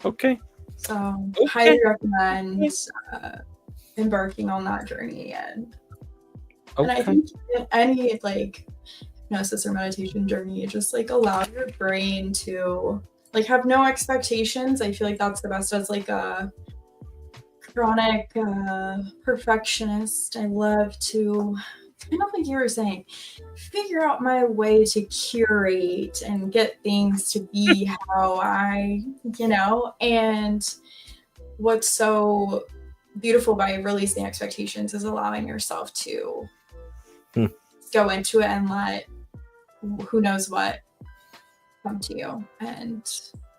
Okay. So highly recommend embarking on that journey, and I think any hypnosis or meditation journey, just allow your brain to have no expectations. I feel like that's the best as a chronic perfectionist. I love to, kind of like you were saying, figure out my way to curate and get things to be how I, and what's so beautiful by releasing expectations is allowing yourself to go into it and let who knows what come to you, and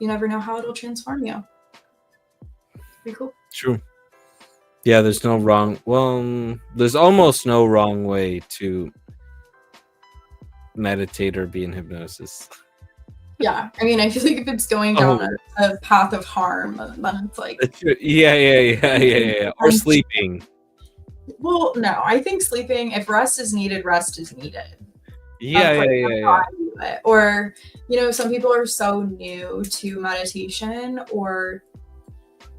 you never know how it'll transform you. Pretty cool. True. Yeah, there's no wrong. Well, there's almost no wrong way to meditate or be in hypnosis. Yeah, I mean, I feel like if it's going down a path of harm, then it's like yeah. Or sleeping. Well, no, I think sleeping. If rest is needed, rest is needed. Yeah. Or some people are so new to meditation, or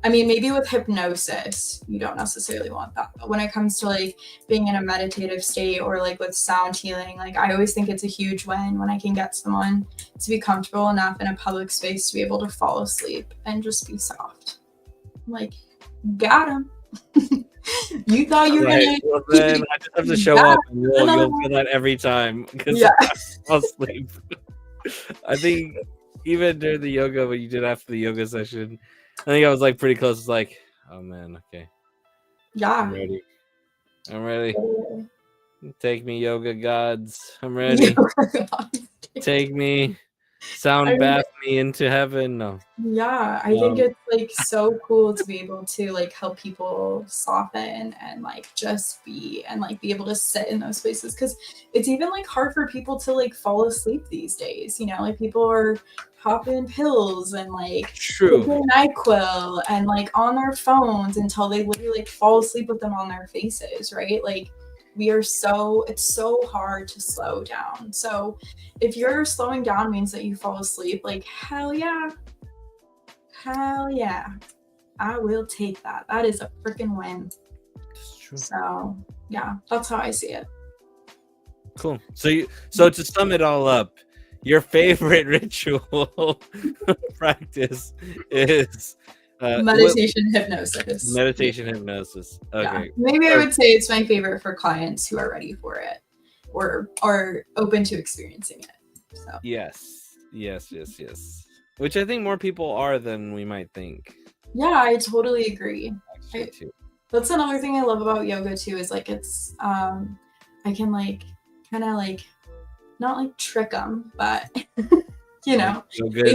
I mean, maybe with hypnosis, you don't necessarily want that. But when it comes to being in a meditative state, or with sound healing, I always think it's a huge win when I can get someone to be comfortable enough in a public space to be able to fall asleep and just be soft. Got him. You thought you were gonna. Well, then I just have to show up, and you'll feel that every time because I'll asleep. I think even during the yoga, when you did after the yoga session, I think I was pretty close. It's oh man, okay. Yeah. I'm ready. Take me, yoga gods. I'm ready. Take me. Bath me into heaven. No. Yeah, I think it's so cool to be able to help people soften and just be and be able to sit in those places, because it's even hard for people to fall asleep these days. People are popping pills and True. NyQuil and on their phones until they literally fall asleep with them on their faces, right? It's so hard to slow down. So if you're slowing down means that you fall asleep, hell yeah, I will take that. That is a freaking win. That's true. So yeah, that's how I see it. Cool. So to sum it all up, your favorite ritual practice is meditation hypnosis. Hypnosis. Okay. Yeah. Maybe I would say it's my favorite for clients who are ready for it or are open to experiencing it. So yes. Which I think more people are than we might think. Yeah, I totally agree. That's another thing I love about yoga too, is it's I can kind of not trick them, but they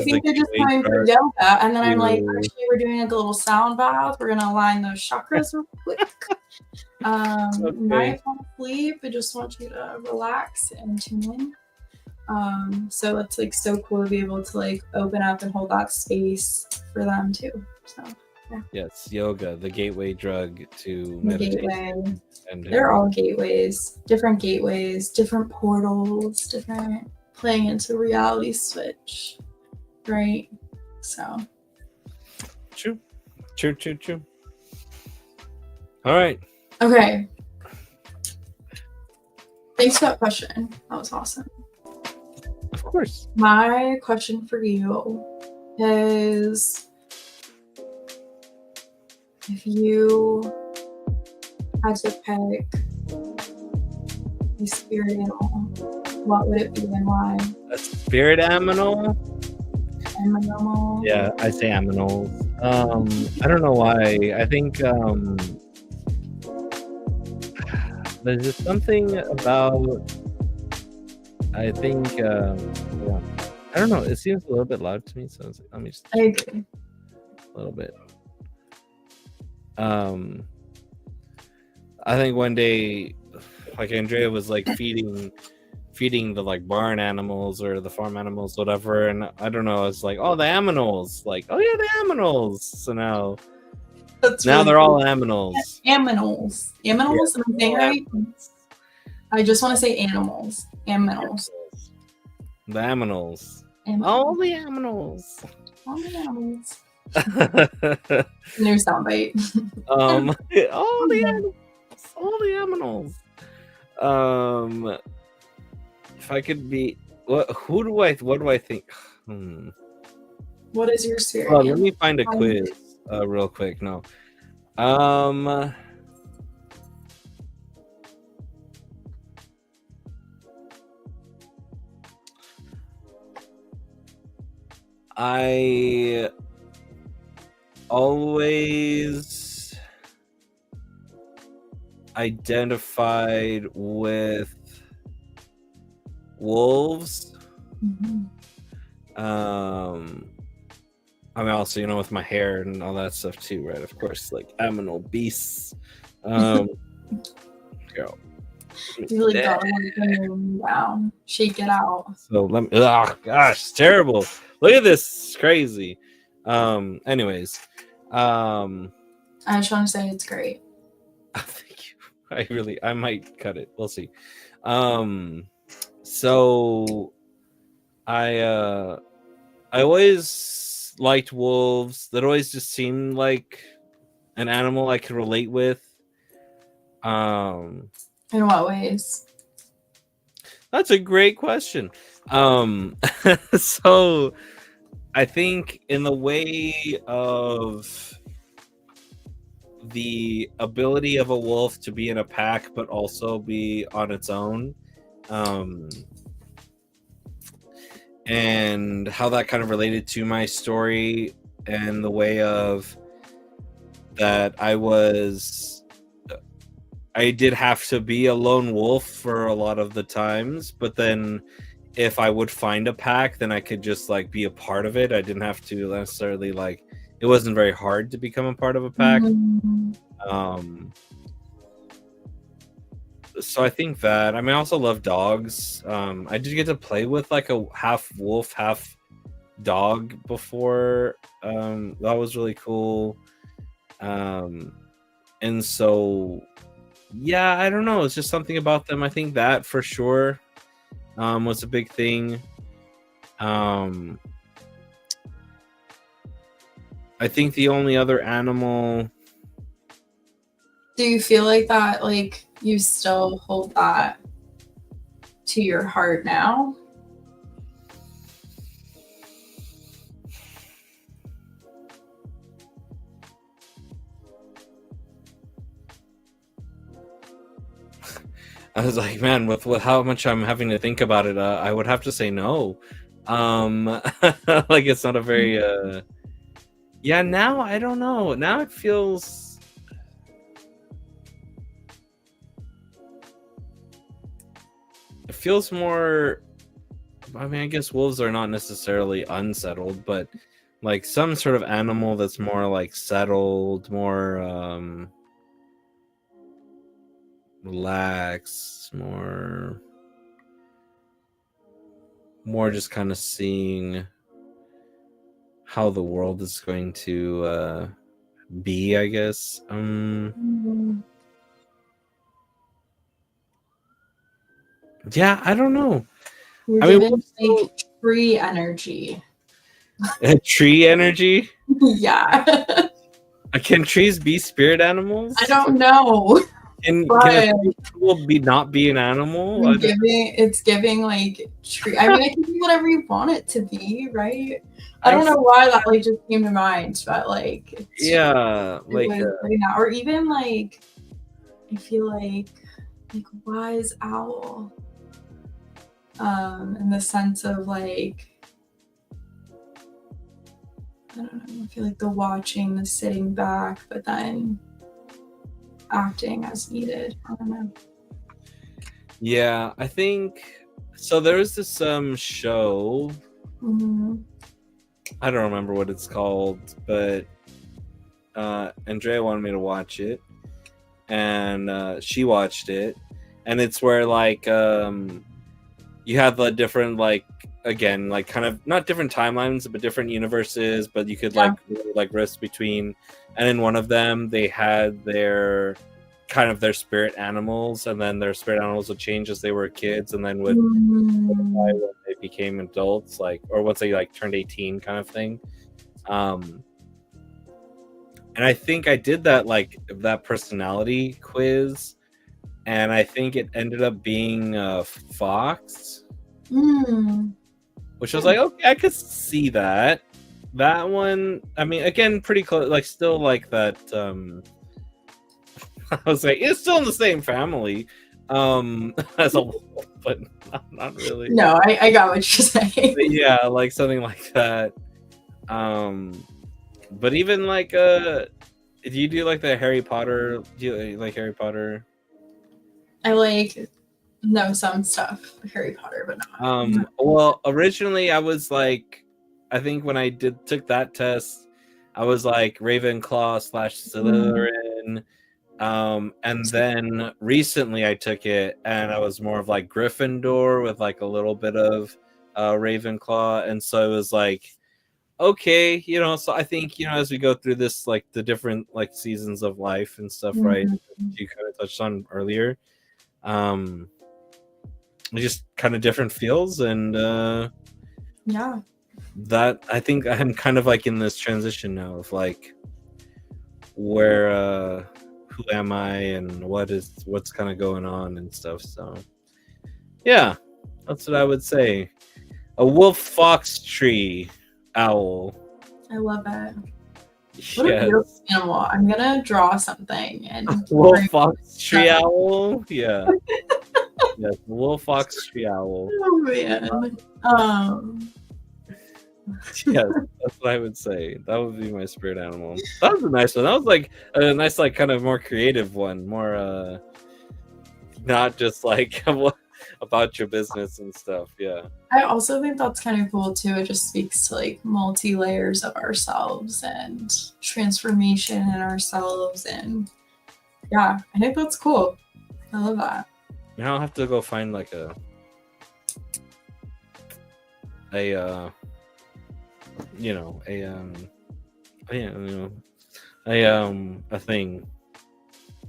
think they're just coming for yoga, and then I'm actually we're doing a little sound bath. We're gonna align those chakras real quick. Might fall asleep. I just want you to relax and tune in. So it's so cool to be able to open up and hold that space for them too. So yeah. Yes, yoga, the gateway drug to meditation. And they're all gateways, different portals, different playing into reality switch, right? So true. All right. Okay. Thanks for that question. That was awesome. Of course. My question for you is, if you had to pick a spirit animal, what would it be and why? A spirit animal? Animal? Yeah, I say aminals. I don't know why. I think there's just something about. I think yeah. I don't know. It seems a little bit loud to me, so it's like, let me just. I agree. A little bit. I think one day, like Andrea was like feeding the like barn animals or the farm animals, whatever, and I don't know. It's like, oh, the aminals, like, oh yeah, the aminals. So now really they're all aminals. Aminals. Aminals. Yeah. Am I saying right? I just want to say animals. Aminals. The aminals. All the aminals. All the animals. New soundbite. all the animals. All the aminals. If I could be, what do I think? What is your spirit? Oh, let me find a quiz real quick. No. I always identified with wolves. Mm-hmm. I mean, also, with my hair and all that stuff too, right? Of course, like aminal beasts. Girl. You really got it down. Shake it out. So let me. Oh gosh, it's terrible. Look at this. It's crazy. Anyways. I just want to say it's great. Thank you. I might cut it. We'll see. So I always liked wolves. That always just seemed like an animal I could relate with. In what ways? That's a great question. So I think in the way of the ability of a wolf to be in a pack but also be on its own, and how that kind of related to my story, and the way of that I did have to be a lone wolf for a lot of the times, but then if I would find a pack, then I could just like be a part of it. I didn't have to necessarily it wasn't very hard to become a part of a pack. Mm-hmm. So I think that, I mean, I also love dogs. I did get to play with like a half wolf, half dog before. That was really cool. And so, yeah, I don't know. It's just something about them. I think that for sure was a big thing. I think the only other animal. Do you feel like that, like you still hold that to your heart now? I was like, man, with how much I'm having to think about it, I would have to say no. Like it's not a very yeah, now I don't know. Now it feels more, I mean, I guess wolves are not necessarily unsettled, but like some sort of animal that's more like settled, more relaxed, more just kind of seeing how the world is going to be, I guess. Yeah, I don't know. You're giving like tree energy. Tree energy? Yeah. Can trees be spirit animals? I don't know. Can a tree not be an animal? It's giving like tree. I mean, it can be whatever you want it to be, right? I don't know why that like just came to mind, but like yeah, like or even like I feel like wise owl. In the sense of like I don't know, I feel like the watching, the sitting back, but then acting as needed. I don't know. Yeah, I think so. There was this show. Mm-hmm. I don't remember what it's called, but Andrea wanted me to watch it, and she watched it, and it's where like you have the different like again like kind of not different timelines but different universes, but you could like risk between, and in one of them they had their kind of their spirit animals, and then their spirit animals would change as they were kids, and then would when they became adults, like or once they like turned 18 kind of thing. And I think I did that like that personality quiz, and I think it ended up being Fox, which was like, okay, I could see that one. I mean, again, pretty close, like still like that. I was like, it's still in the same family as a wolf, but not really. No, I got what you're saying. But yeah, like something like that. But even like if you do like the Harry Potter, do you like Harry Potter? I like know some stuff, Harry Potter, but not. Well, originally I was like, I think when I took that test, I was like Ravenclaw / Slytherin. And then recently I took it and I was more of like Gryffindor with like a little bit of Ravenclaw, and so it was like, okay, you know, so I think, you know, as we go through this like the different like seasons of life and stuff, right, you kind of touched on earlier, just kind of different feels, and yeah, that I think I'm kind of like in this transition now of like where who am I and what's kind of going on and stuff. So yeah, that's what I would say. A wolf, fox, tree, owl. I love it. What a beautiful animal. I'm gonna draw something and wolf, fox, tree, owl. Yeah. Yes, wolf, fox, tree, owl. Oh man. Yes, that's what I would say. That would be my spirit animal. That was a nice one. That was like a nice, like kind of more creative one. More not just like about your business and stuff. Yeah. I also think that's kind of cool too. It just speaks to like multi-layers of ourselves and transformation in ourselves, and yeah, I think that's cool. I love that. Now I'll have to go find like a thing.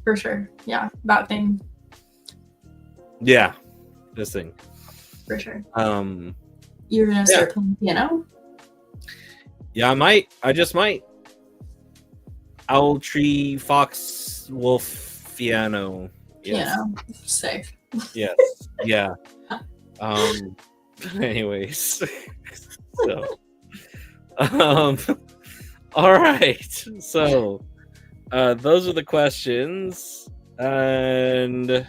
For sure. Yeah, that thing. Yeah, this thing. For sure. You're gonna start playing piano? Yeah, I might. I just might. Owl, tree, fox, wolf, piano. Yes. Piano. Sick. Yes. Yeah. Anyways. So all right. So those are the questions. And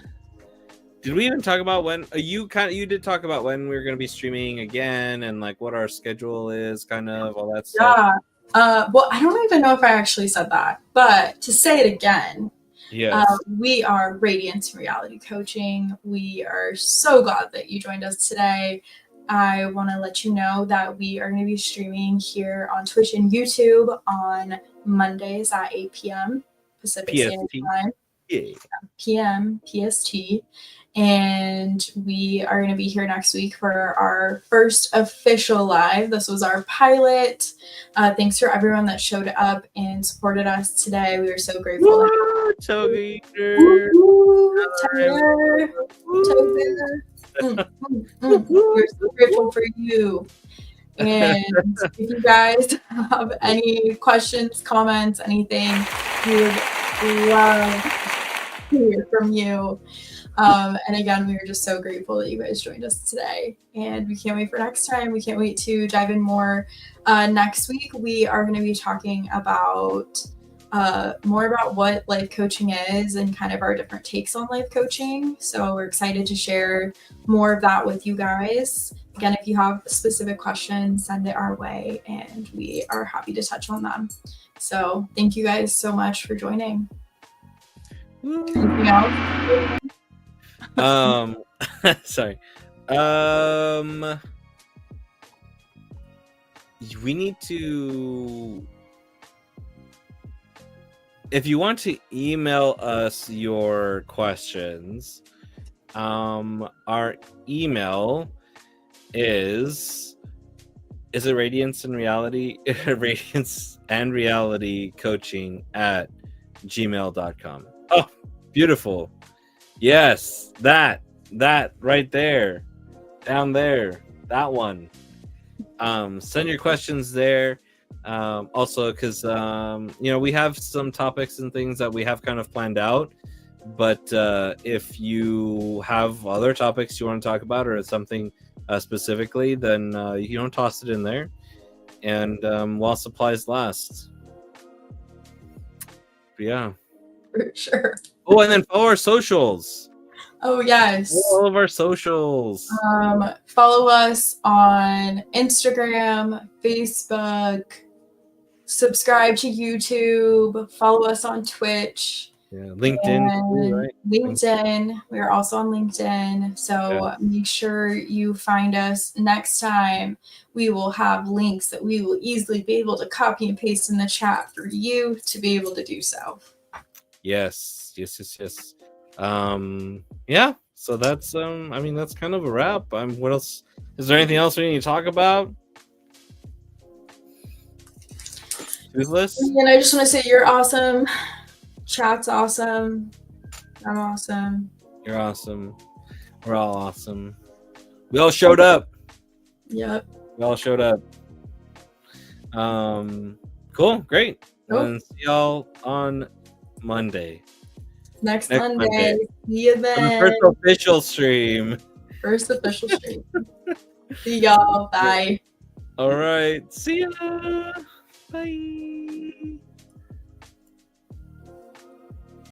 did we even talk about when you did talk about when we're going to be streaming again and like what our schedule is, kind of all that stuff? Yeah. Well, I don't even know if I actually said that, but to say it again, yes. We are Radiance Reality Coaching. We are so glad that you joined us today. I want to let you know that we are going to be streaming here on Twitch and YouTube on Mondays at 8 p.m. Pacific Standard Time. Yeah. PM PST. And we are going to be here next week for our first official live. This was our pilot. Thanks for everyone that showed up and supported us today. We are so grateful. Woo, Toby. Tyler. We're so grateful for you. And if you guys have any questions, comments, anything, we would love to hear from you. And again, we are just so grateful that you guys joined us today. And we can't wait for next time. We can't wait to dive in more. Next week, we are going to be talking about more about what life coaching is and kind of our different takes on life coaching. So we're excited to share more of that with you guys. Again, if you have specific questions, send it our way and we are happy to touch on them. So thank you guys so much for joining. Anything else? Sorry. We need to, if you want to email us your questions, our email is it Radiance and Reality Radiance and Reality Coaching at gmail.com. Oh, beautiful. Yes, that right there, down there, that one. Send your questions there. Also, because we have some topics and things that we have kind of planned out, but if you have other topics you want to talk about or something specifically, then toss it in there, and while supplies last. But yeah, for sure. Oh, and then follow our socials. Oh yes, all of our socials. Follow us on Instagram, Facebook, subscribe to YouTube, follow us on Twitch. Yeah, LinkedIn. Right? LinkedIn. We're also on LinkedIn. So make sure you find us. Next time, we will have links that we will easily be able to copy and paste in the chat for you to be able to do so. Yes. Yeah. So that's that's kind of a wrap. What else? Is there anything else we need to talk about? Toothless? And I just want to say you're awesome. Chat's awesome. I'm awesome. You're awesome. We're all awesome. We all showed up. Yep. We all showed up. Cool. Great. And see y'all on Monday. Next Monday. See you then. On the first official stream. See y'all. Bye. All right. See ya. Bye.